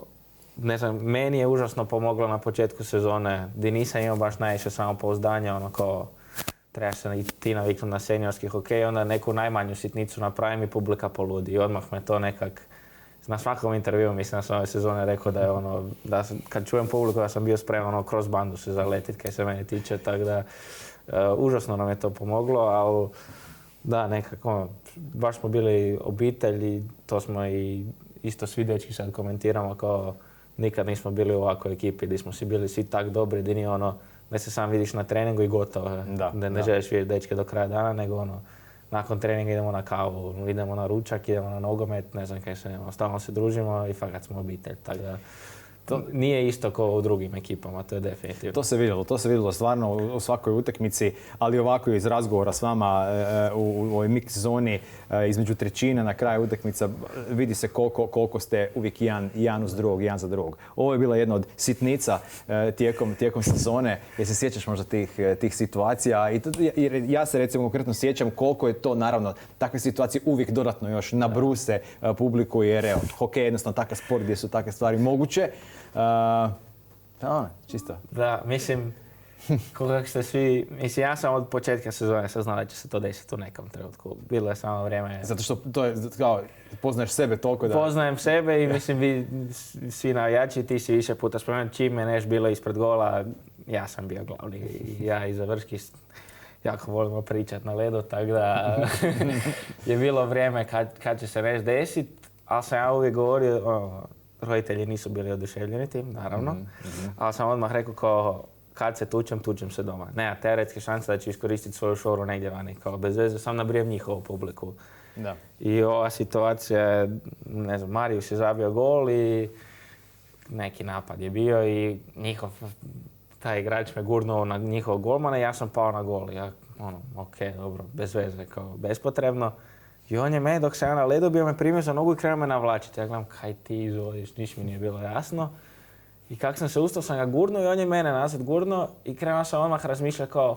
[SPEAKER 3] ne znam, meni je užasno pomoglo na početku sezone, gdje nisam imao baš najviše samopouzdanja, ono kao trebaš se i ti naviknuti na seniorski hokej, onda neku najmanju sitnicu napravim i publika poludi. I odmah me to nekak, na svakom intervjuu mislim da sam ove sezone rekao da je ono, da kad čujem publiku da sam bio spreman kroz bandu se zaletit kaj se mene tiče, tako da užasno nam je to pomoglo, ali da, nekako, baš smo bili obitelj i to smo i isto svi dečki sad komentiramo kao nikad nismo bili u ovakvoj ekipi gdje smo si bili svi tak dobri, gdje nije ono da se sam vidiš na treningu i gotovo. Da ne želiš vidjeti dečke do kraja dana, nego ono, nakon treninga idemo na kavu, idemo na ručak, idemo na nogomet, ne znam kaj se, stalno se družimo i fakat smo obitelj. Tako da, to nije isto kao u drugim ekipama, to je definitivno.
[SPEAKER 1] To se vidjelo stvarno u svakoj utakmici, ali ovako iz razgovora s vama u ovoj mix zoni između trećina na kraju utakmica vidi se koliko ste uvijek jedan uz drugog, jedan za drugog. Ovo je bila jedna od sitnica tijekom sezone, jer se sjećaš možda tih situacija. I ja se recimo konkretno sjećam koliko je to, naravno, takve situacije uvijek dodatno još nabruse publiku, jer evo, hokej je jednostavno takav sport gdje su takve stvari moguće. Čisto.
[SPEAKER 3] Da, mislim, kako ste svi, mislim, ja sam od početka sezone saznao da će se to desiti u nekom trenutku. Bilo je samo vrijeme.
[SPEAKER 1] Zato što to je, kao, poznaješ sebe toliko da...
[SPEAKER 3] Poznajem sebe i mislim, vi svi navijači, ti si više puta spomenuo, čim je neš bilo ispred gola, ja sam bio glavni i ja i Završki jako volimo pričati na ledu, tako da je bilo vrijeme kad će se neš desiti, ali sam ja uvijek govorio, roditelji nisu bili oduševljeni tim, naravno, ali sam odmah rekao kao kad se tučem se doma. Nema teoretske šanse da ću iskoristiti svoju šoru negdje vani, kao bez veze, sam nabrijem njihovu publiku.
[SPEAKER 1] Da.
[SPEAKER 3] I ova situacija, ne znam, Marius je zabio gol i neki napad je bio i taj igrač me gurnuo na njihovog golmana i ja sam pao na gol. Ja, dobro, bez veze, kao bespotrebno. I on je meni, dok sam ja na ledu bio, me primio za nogu i krenuo me navlačiti. Ja gledam, kaj ti izvodiš, niš mi nije bilo jasno. I kako sam se ustao, sam ga gurnuo i on je mene nazad gurnuo i krenuo sam odmah razmišljati kao,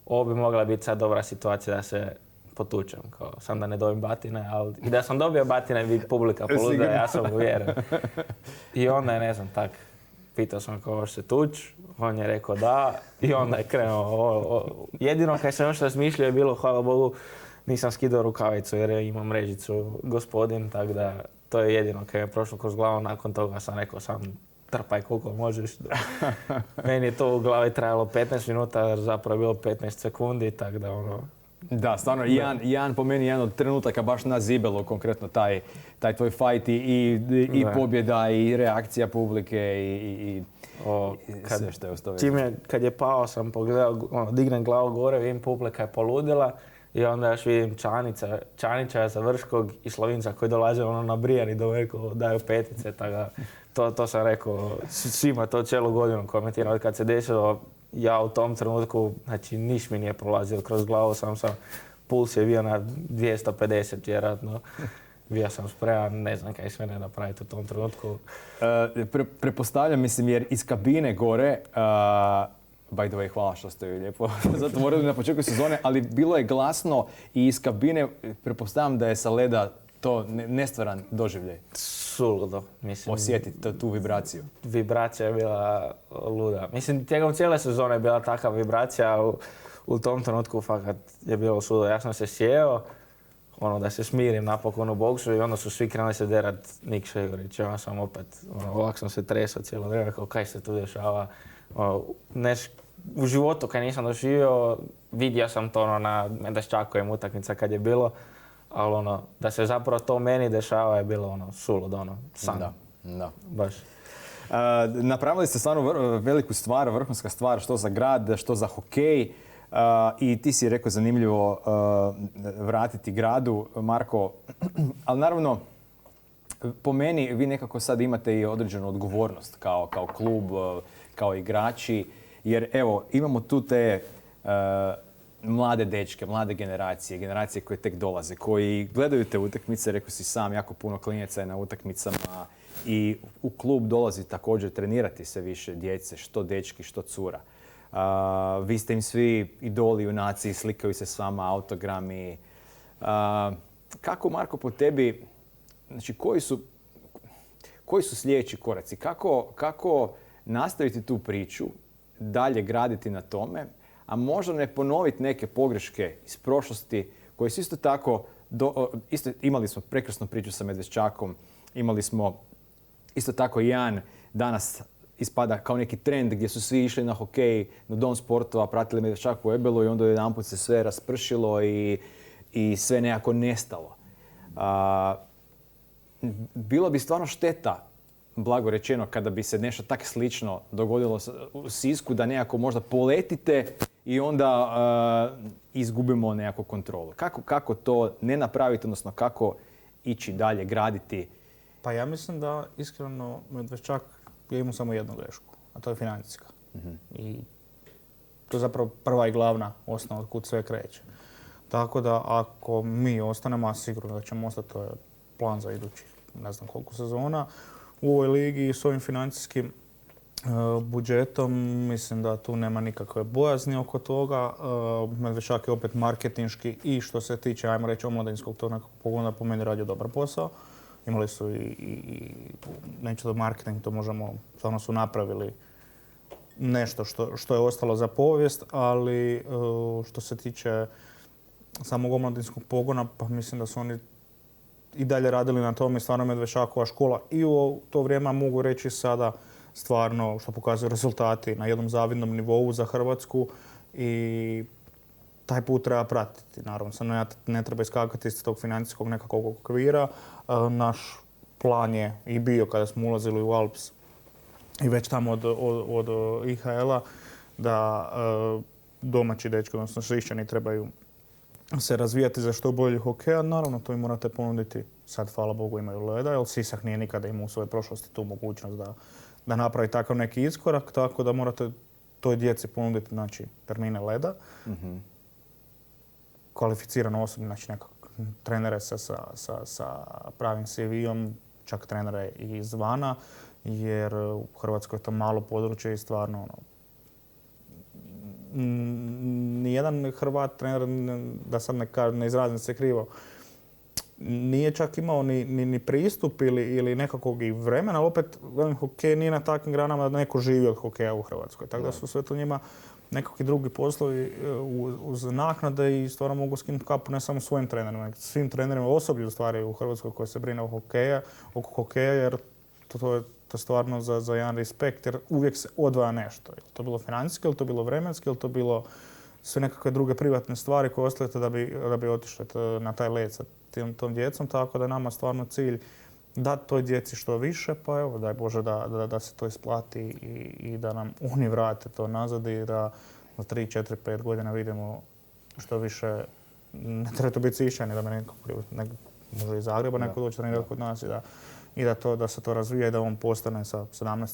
[SPEAKER 3] ovo bi mogla biti sad dobra situacija da se potučem, kao, sam da ne dobim batine, ali i da sam dobio batine bi publika poludila, ja sam uvjeren. I onda je, ne znam, tak, pitao sam kao, hoće se tuć, on je rekao da i onda je krenuo. Jedino kaj sam još razmišljao je bilo, hvala Bogu, nisam skidao rukavicu jer imam mrežicu gospodin, tako da to je jedino kaj je prošlo kroz glavu. Nakon toga sam rekao sam trpaj koliko možeš. Meni je to u glavi trajalo 15 minuta, zapravo je bilo 15 sekundi, tako da ono...
[SPEAKER 1] Da, stvarno, po meni jedan od trenutaka baš nas zibelo konkretno taj tvoj fight i pobjeda i reakcija publike i sve što je ostavio.
[SPEAKER 3] Kad je pao sam pogledao, dignem glavu gore, vidim publika je poludila i onda još vidim Čanića, Završkog i Slovinca koji dolaze na brijan i daju petice, tako da to sam rekao svima to cijelu godinu komentirao. Kad se desilo, ja u tom trenutku, znači niš mi nije prolazio kroz glavu, puls je bio na 250 vjerojatno. Bio sam spreman, ne znam kaj sve ne napraviti u tom trenutku.
[SPEAKER 1] Prepostavljam, mislim, jer iz kabine gore, by the way, hvala što ste ju lijepo zatvorili na početku sezone, ali bilo je glasno i iz kabine, prepostavljam da je sa leda to nestvaran doživljaj.
[SPEAKER 3] Suludo, mislim.
[SPEAKER 1] Osjetiti tu vibraciju.
[SPEAKER 3] Vibracija je bila luda. Mislim, tijekom cijele sezone je bila takva vibracija, u tom trenutku fakat je bilo suludo. Ja sam se sjeo, da se smirim napokon u boksu i onda su svi krenuli se derat Nik Šegorić. Ja sam opet, ovak sam se tresao cijelo vrijeme, kao kaj se tu dešava. U životu kad nisam doživio, vidio sam to na Medveščakovim utakmica kad je bilo, ali da se zapravo to meni dešava je bilo suludo, san.
[SPEAKER 1] Da.
[SPEAKER 3] Baš.
[SPEAKER 1] Napravili ste stvarno veliku stvar, vrhunska stvar, što za grad, što za hokej. I ti si rekao zanimljivo vratiti gradu, Marko. Ali naravno, po meni vi nekako sad imate i određenu odgovornost kao klub, kao igrači. Jer evo, imamo tu te mlade dečke, mlade generacije koje tek dolaze, koji gledaju te utakmice, rekao si sam, jako puno klinjeca je na utakmicama i u klub dolazi također trenirati sve više djece, što dečki, što cura. Vi ste im svi idoli, junaci, slikaju se s vama, autogrami. Kako, Marko, po tebi, znači koji su sljedeći koraci? Kako nastaviti tu priču, dalje graditi na tome, a možda ne ponoviti neke pogreške iz prošlosti koje su isto tako, imali smo prekrasnu priču sa Medveščakom, imali smo isto tako jedan danas ispada kao neki trend gdje su svi išli na hokej, na dom sportova, pratili Medveščak u Ebelu i onda jedanput se sve raspršilo i sve nekako nestalo. Bilo bi stvarno šteta, blago rečeno, kada bi se nešto tak slično dogodilo u Sisku, da nekako možda poletite i onda izgubimo nekakvu kontrolu. Kako to ne napraviti, odnosno kako ići dalje, graditi?
[SPEAKER 2] Pa ja mislim da iskreno Medveščak je imao samo jednu grešku, a to je financijska. I to je zapravo prva i glavna osnova od kud sve kreće. Tako da ako mi ostanemo, a sigurno da ćemo ostati, to je plan za idući ne znam koliko sezona, u ovoj ligi s ovim financijskim budžetom, mislim da tu nema nikakve bojazni oko toga. Medveščak je opet marketinški i što se tiče, ajmo reći, omladinskog tog nekog pogona, po meni radio dobar posao. Imali su i neću da marketing, to možemo, stvarno su napravili nešto što je ostalo za povijest, ali što se tiče samog omladinskog pogona, pa mislim da su oni i dalje radili na tome, stvarno Medveščakova škola i u to vrijeme mogu reći sada stvarno što pokazuju rezultati na jednom zavidnom nivou za Hrvatsku i taj put treba pratiti. Naravno, ne treba iskakati iz tog financijskog nekakvog okvira. Naš plan je i bio kada smo ulazili u Alps i već tamo od IHL-a da domaći dečki, odnosno Šišćani, trebaju se razvijati za što bolji hokej. Naravno, to im morate ponuditi. Sad, hvala Bogu, imaju leda, jer Sisak nije nikada imao u svojoj prošlosti tu mogućnost da napravi takav neki iskorak, tako da morate toj djeci ponuditi, znači, termine leda. Kvalificirano osoblje, znači trenere sa pravim CV-om, čak trenere i izvana, jer u Hrvatskoj je to malo područje i stvarno nijedan Hrvat trener, da sad ne izrazim se krivo, nije čak imao ni pristup ili nekakvog i vremena, ali opet hokej nije na takvim granama da neko živi od hokeja u Hrvatskoj. Tako da su sve to njima nekakvi drugi poslovi uz naknade i stvarno mogu skinuti kapu ne samo svojim trenerima, nego svim trenerima osoblju u stvari u Hrvatskoj koji se brine oko hokeja, jer to je stvarno za jedan respekt, jer uvijek se odvaja nešto. Je to bilo financijski, ili to bilo vremenski, ili to bilo sve nekakve druge privatne stvari koje ostavite da bi otišli na taj led sa tom djecom, tako da je nama stvarno cilj dati toj djeci što više, pa evo, daj Bože da se to isplati i da nam oni vrate to nazad i da za 3, 4, 5 godina vidimo što više. Ne treba to biti Sišćani, da me neko može iz Zagreba neko doći trenirati kod nas i da se to razvija i da on postane sa 17,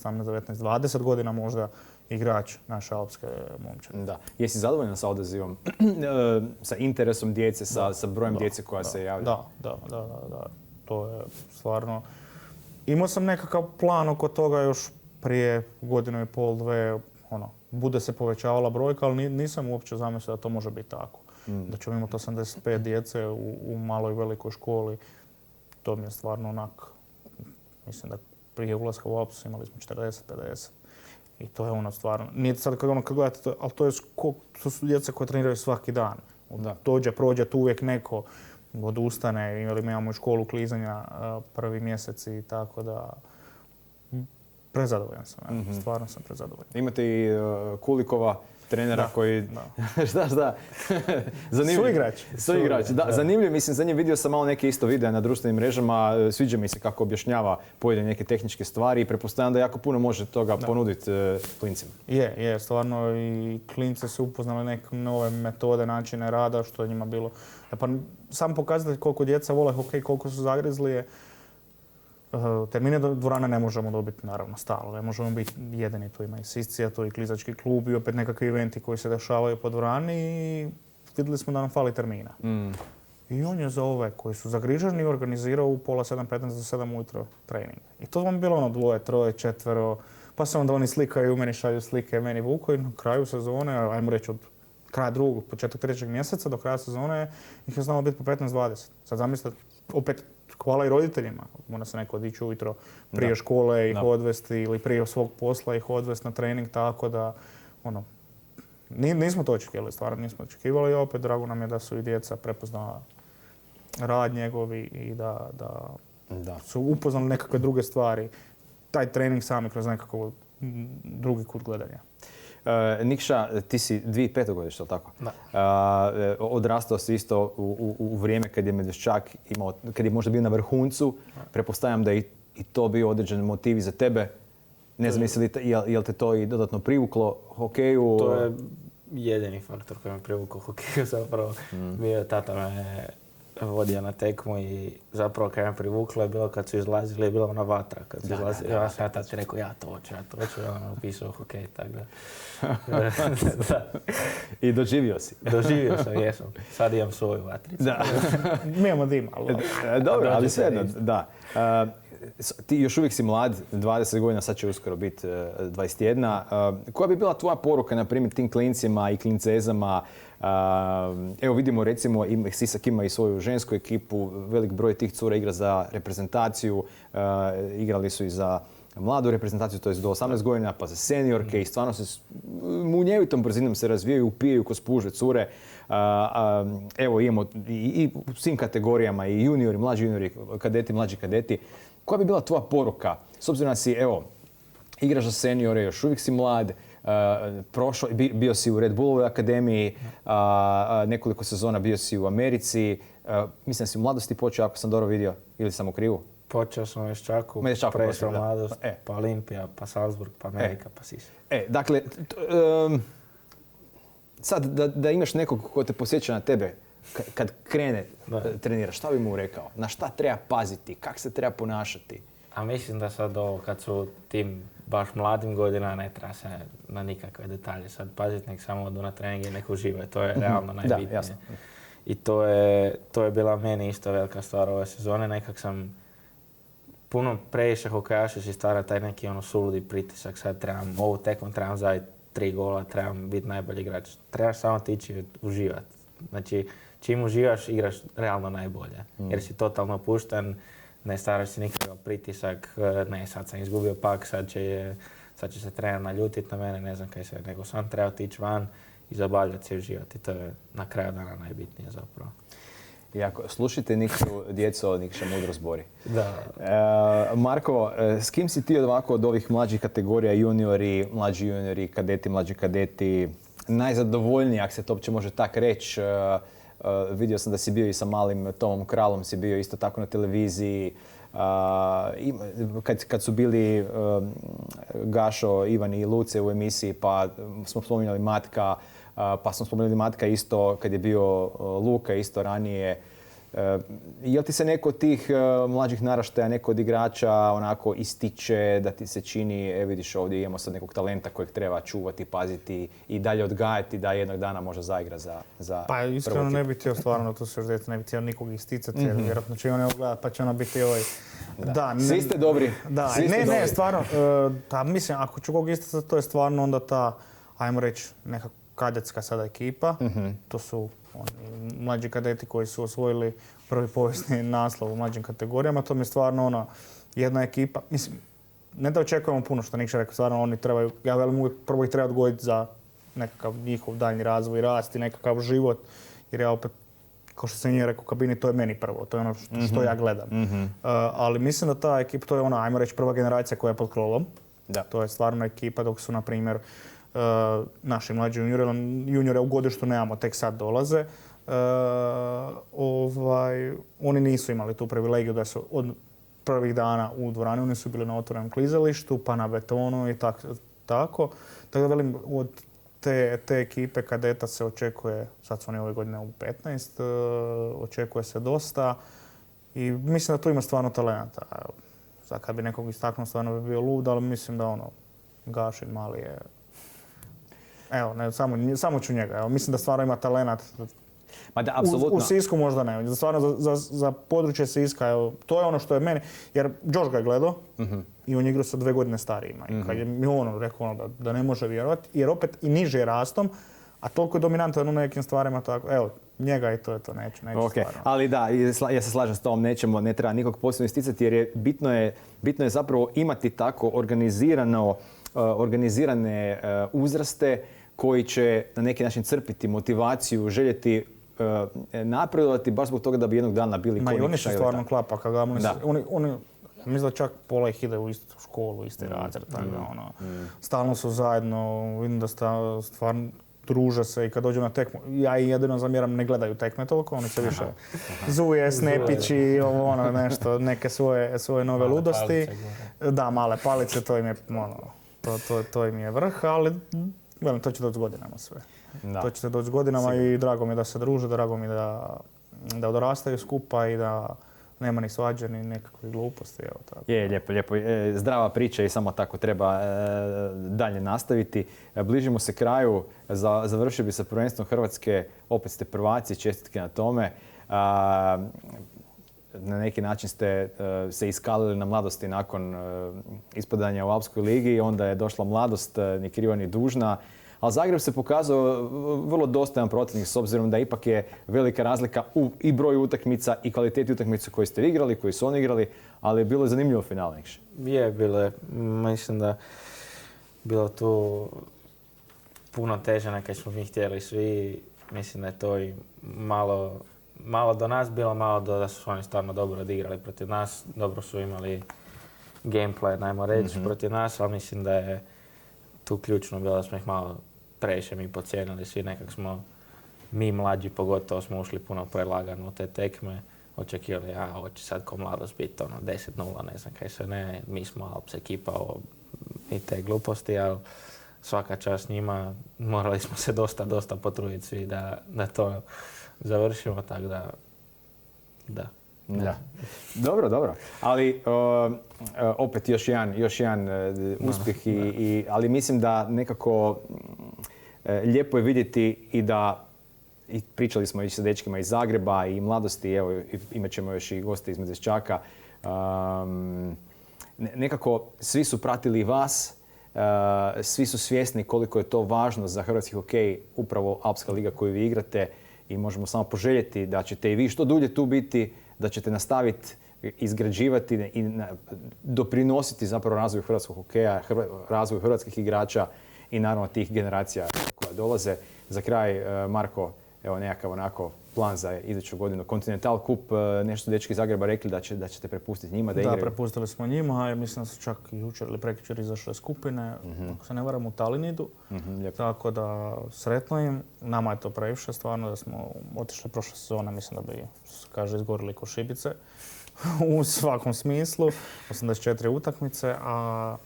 [SPEAKER 2] 18, 19, 20 godina možda igrač naše alpske momčade.
[SPEAKER 1] Da. Jesi zadovoljan sa odazivom, sa interesom djece, sa brojem djece koja se javlja?
[SPEAKER 2] Da. To je stvarno... Imao sam nekakav plan oko toga još prije godinu i pol, dve, bude se povećavala brojka, ali nisam uopće zamislio da to može biti tako. Da ćemo imati 85 djece u maloj velikoj školi. To mi je stvarno onak, mislim da prije ulaska u Alpsu imali smo 40-50. I to je stvarno, nije sad kad gledate to, ali to su djeca koje treniraju svaki dan. Dođe, prođe tu uvijek neko, odustane, ili mi imamo i školu klizanja prvi mjesec i tako da... Prezadovoljan sam, stvarno sam prezadovoljan.
[SPEAKER 1] Imate i Kulikova, trenera koji... Šta? Suigrač. Da, zanimljiv, mislim, za njim vidio sam malo neke isto videa na društvenim mrežama, sviđa mi se kako objašnjava pojedine neke tehničke stvari i pretpostavljam da jako puno može toga ponuditi klincima.
[SPEAKER 2] Je, stvarno i klinci su upoznali neke nove metode, načine rada, što je njima bilo... Pa sam pokazati koliko djeca vole hokej, koliko su zagrizli je... Termine dvorane ne možemo dobiti, naravno, stalno. Ne možemo biti jedini, tu ima i Siscija, tu i klizački klub i opet nekakvi eventi koji se dešavaju po dvorani i vidjeli smo da nam fali termina. I on je za ove koji su zagriženi organizirao u pola 7:15 do 7 ujutro trening. I to vam bilo 2, 3, 4, pa se onda oni slikaju, meni šalju slike, meni vuku i na kraju sezone, ajmo reći od kraja drugog, početak 3. mjeseca do kraja sezone ih je znalo biti po 15-20. Sad zamislite, opet hvala i roditeljima. Mora se neko odići ujutro prije škole ih odvesti ili prije svog posla ih odvesti na trening, tako da nismo to očekivali, stvarno nismo očekivali. I opet drago nam je da su i djeca prepoznala rad njegovi i da su upoznali nekakve druge stvari. Taj trening sami kroz nekakav drugi kut gledanja.
[SPEAKER 1] Nikša, ti si 2005. godište, ali tako? Da. Odrastao si isto u vrijeme kad je Medveščak imao, kad je možda bio na vrhuncu. Pretpostavljam da je i to bio određen motiv i za tebe. Ne znam jel te to i dodatno privuklo hokeju?
[SPEAKER 3] To je jedini faktor koji me privuklo hokeju zapravo. Bio tata me vodio na tekmu i zapravo kad me privuklo je bilo kad su izlazili, je bila ona vatra. Kad su izlazili, ja tati rekao ja to hoću, i on me upisao hokej, tako da.
[SPEAKER 1] I doživio si?
[SPEAKER 3] Doživio sam, jesam. Sad imam svoju vatricu.
[SPEAKER 1] Da.
[SPEAKER 2] Mi imamo dim, ali...
[SPEAKER 1] Dobro, ali svejedno, da. Ti još uvijek si mlad, 20 godina, sad će uskoro biti 21. Koja bi bila tvoja poruka, na primjer, tim klincima i klincezama? Evo vidimo, recimo, Sisak ima i svoju žensku ekipu, velik broj tih cura igra za reprezentaciju, igrali su i za mladu reprezentaciju, to je do 18 godina, pa za seniorke i stvarno se munjevitom brzinom se razvijaju, upijaju ko spuže cure. Evo imamo i u svim kategorijama, i juniori, mlađi juniori, kadeti, mlađi kadeti. Koja bi bila tvoja poruka? S obzirom da si, evo, igraš za seniore, još uvijek si mlad, bio si u Red Bullovoj akademiji, nekoliko sezona bio si u Americi. Mislim da si u mladosti počeo, ako sam dobro vidio, ili sam u krivu?
[SPEAKER 3] Počeo sam u Medveščaku, prešao mladost, pa Olimpija, pa Salzburg, pa Amerika, pa Sisak.
[SPEAKER 1] Dakle, sad da imaš nekog ko te posjeća na tebe, kad krene treniraš, šta bi mu rekao? Na šta treba paziti? Kako se treba ponašati?
[SPEAKER 3] A mislim da sad ovo, kad su tim baš mladim godina, ne treba se na nikakve detalje sad paziti, nek samo odu na trening i nek uživaju. To je realno najbitnije. Da, jasno. I to je bila meni isto velika stvar ove sezone. Nekak sam puno previše hokejaša si stvara taj neki suludi pritisak. Sad trebam ovu tekmu, trebam zabiti 3 gola, trebam biti najbolji igrač. Trebaš samo tići uživati. Znači, čim uživaš, igraš realno najbolje. Jer si totalno opušten, ne stvaraš si nikakav pritisak, ne sad sam izgubio pak, sad će se trener naljutiti na mene, ne znam kaj se, nego sam treba otići van i zabavljati se i uživati. To je na kraju dana najbitnije zapravo.
[SPEAKER 1] Jako, slušajte Nikšu, djeco, Nikša mudro zbori.
[SPEAKER 3] Da.
[SPEAKER 1] Marko, s kim si ti od ovih mlađih kategorija, juniori, mlađi juniori, kadeti, mlađi kadeti, najzadovoljniji, ako se to uopće može tak reći? Vidio sam da si bio i sa malim Tomom Kralom, si bio isto tako na televiziji. Kad su bili Gašo, Ivan i Luce u emisiji, pa smo spominjali Matka, pa smo spomenuli Matka isto kad je bio Luka isto ranije. Jel ti se neko od tih mlađih naraštaja, neko od igrača onako ističe da ti se čini, vidiš ovdje imamo sad nekog talenta kojeg treba čuvati, paziti i dalje odgajati da jednog dana možda zaigra za
[SPEAKER 2] Pa iskreno
[SPEAKER 1] prvu
[SPEAKER 2] ne bi htio stvarno, to se još djeti, ne bi htio nikog isticati, jer vjerojatno će on evo gledat pa će ona biti ovaj...
[SPEAKER 1] Da. Svi ste dobri.
[SPEAKER 2] Da,
[SPEAKER 1] Svi ste
[SPEAKER 2] ne,
[SPEAKER 1] dobri.
[SPEAKER 2] stvarno, mislim, ako ću kog isticati, to je stvarno onda ta, ajmo reći, neka kadetska sada ekipa. To su oni mlađi kadeti koji su osvojili prvi povijesni naslov u mlađim kategorijama. To mi je stvarno ona jedna ekipa. Mislim, ne da očekujemo puno što Nikša rekao, stvarno oni trebaju, ja velim uvijek prvo ih treba odgojiti za nekakav njihov daljnji razvoj i rast i nekakav život. Jer ja opet, kao što sam nije rekao u kabini, to je meni prvo, to je ono što ja gledam. Ali mislim da ta ekipa, to je ona, ajmo reći, prva generacija koja je pod krilom.
[SPEAKER 1] Da.
[SPEAKER 2] To je stvarno ekipa dok su, na primjer, naši mlađi juniore u godištu nemamo, tek sad dolaze. Oni nisu imali tu privilegiju da su od prvih dana u dvorani, oni su bili na otvorenom klizalištu, pa na betonu i tako. Tako da velim, od te ekipe kadeta se očekuje, sad su oni ove godine u 15, očekuje se dosta i mislim da tu ima stvarno talenta. Sad kad bi nekog istaknuo, stvarno bi bio lud, ali mislim da Gašin mali je... Evo, ne, samo ću njega. Evo, mislim da stvarno ima talenat.
[SPEAKER 1] Ma da, apsolutno.
[SPEAKER 2] U Sisku možda ne. Stvarno za područje Siska, evo, to je ono što je meni. Jer Josh ga je gledao i on je igrao sa 2 godine starijima. I kad je mi rekao da ne može vjerovati, jer opet i niže je rastom, a toliko je dominantan u nekim stvarima. Tako, evo, njega i to je to, neću
[SPEAKER 1] okay.
[SPEAKER 2] stvarno.
[SPEAKER 1] Ali da, ja se slažem s tom, ne treba nikog posebno isticati jer je bitno je zapravo imati tako organizirane uzraste koji će na neki način crpiti motivaciju, željeti napredovati baš zbog toga da bi jednog dana bili
[SPEAKER 2] Ma i oni su stvarno klapa. Oni, mislim da čak pola ih ide u istu školu, isti razred. Stalno su zajedno, vidim da stvarno druže se i kad dođu na tekmu. Ja i jedino zamjeram, ne gledaju tekme toliko, oni se više zuje, snepići, nešto, neke svoje nove ludosti. Da, male palice, to im je to im je vrh, ali velim, to će doći s godinama sve. Da. To će doći s godinama i drago mi je da se druže, drago mi je da odrastaju skupa i da nema ni svađe ni nekakve gluposti. Evo, tako.
[SPEAKER 1] Je, lijepo. Zdrava priča i samo tako treba dalje nastaviti. Bližimo se kraju, završio bi sa prvenstvom Hrvatske, opet ste prvaci, čestitke na tome. Na neki način ste se iskalili na mladosti nakon ispadanja u Alpskoj ligi i onda je došla mladost, ni kriva ni dužna. Ali Zagreb se pokazao vrlo dostojan protivnik s obzirom da ipak je velika razlika u i broju utakmica i kvaliteti utakmica koje ste igrali, koji su oni igrali, ali je bilo zanimljivo finale.
[SPEAKER 3] Je, bilo je. Mislim da bilo tu puno teže nego smo mi htjeli svi. Mislim da je to i malo do nas bilo, malo da su oni stvarno dobro odigrali protiv nas. Dobro su imali gameplay, najmo reći, protiv nas, ali mislim da je tu ključno bilo da smo ih malo previše mi podcijenili. Svi nekak smo, mi mlađi pogotovo, smo ušli puno prelagano u te tekme. Očekivali, ovo će sad ko mladost biti 10-0, ne znam kaj se ne. Mi smo Alps ekipa i te gluposti, ali svaka čast njima. Morali smo se dosta potruditi svi da to završimo, tako da.
[SPEAKER 1] Dobro. Ali opet još jedan uspjeh, ali mislim da nekako lijepo je vidjeti i pričali smo i sa dečkima iz Zagreba i mladosti, evo imat ćemo još i goste iz Medveščaka. Nekako svi su pratili vas, svi su svjesni koliko je to važno za hrvatski hokej, upravo Alpska liga koju vi igrate i možemo samo poželjeti da ćete i vi što dulje tu biti, da ćete nastaviti izgrađivati i doprinositi zapravo razvoju hrvatskog hokeja, razvoju hrvatskih igrača i naravno tih generacija koja dolaze. Za kraj, Marko, evo nekakav onako plan za iduću godinu. Continental Cup, nešto dečki iz Zagreba rekli da ćete prepustiti njima da igraju.
[SPEAKER 2] Da, prepustili smo njima, mislim da su čak jučer ili prekjučer izašle skupine, ako se ne varam u Talinidu. Tako da sretno im. Nama je to previše, stvarno da smo otišli prošle sezone, mislim da bi, što se kaže, izgorili ko šibice u svakom smislu. 84 utakmice, a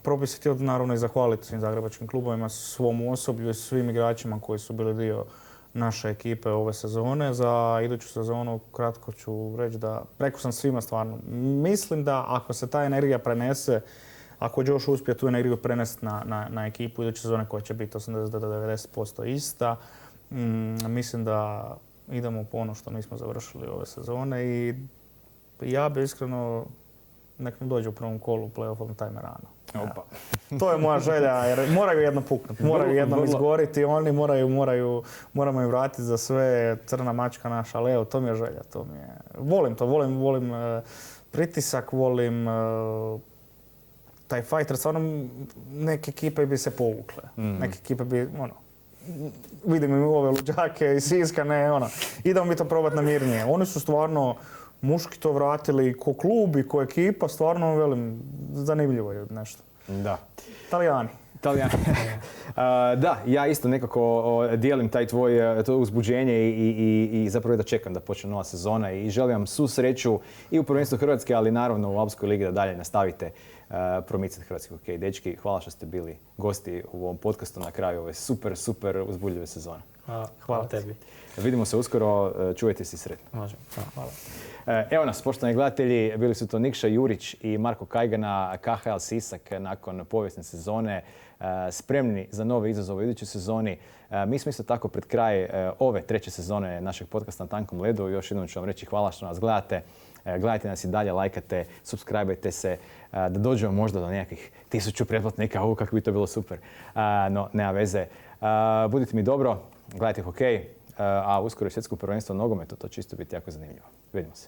[SPEAKER 2] prvo bih se htio naravno i zahvaliti svim zagrebačkim klubovima, svom osoblju i svim igračima koji su bili dio naše ekipe ove sezone. Za iduću sezonu kratko ću reći da rekao sam svima stvarno. Mislim da ako se ta energija prenese, ako Josh uspije tu energiju prenesti na ekipu iduće sezone koja će biti 80 do 90% ista, mislim da idemo po ono što nismo završili ove sezone i ja bi iskreno nek nam dođe u prvom kolu play-offom tajme rano.
[SPEAKER 1] Opa.
[SPEAKER 2] To je moja želja jer moraju jedno puknuti, moraju jednom izgoriti, oni moramo im vratiti za sve crna mačka naša, ali evo, to mi je želja, to mi je. Volim pritisak, volim taj fight, jer stvarno neke ekipe bi se povukle, neke ekipe bi, vidim i ove luđake i Siska, idemo mi to probati na mirnije. Oni su stvarno muški to vratili ko klub i ko ekipa, stvarno velim, zanimljivo je nešto.
[SPEAKER 1] Da.
[SPEAKER 2] Talijani.
[SPEAKER 1] Da, ja isto nekako dijelim to uzbuđenje i zapravo da čekam da počne nova sezona i želim vam svu sreću i u prvenstvu Hrvatske, ali naravno u Alpskoj ligi da dalje nastavite promicati hrvatski hokej. Dečki, hvala što ste bili gosti u ovom podcastu na kraju ove super uzbudljive sezone.
[SPEAKER 3] Hvala tebi.
[SPEAKER 1] Vidimo se uskoro, čuvajte se sretno.
[SPEAKER 3] Možemo. Hvala.
[SPEAKER 1] Evo nas, poštovani gledatelji, bili su to Nikša Jurić i Marko Kajgana, KHL Sisak nakon povijesne sezone, spremni za nove izazove u idućoj sezoni. Mi smo isto tako pred kraj ove treće sezone našeg podcasta na tankom ledu. Još jednom ću vam reći hvala što nas gledate. Gledajte nas i dalje, lajkate, subscribe-ajte se, da dođemo možda do nekakvih 1000 pretplatnika, kako bi to bilo super. No, nema veze. Budite mi dobro, gledajte hokej, a uskoro je svjetsko prvenstvo nogometu, to će isto biti jako zanimljivo. Vidimo se.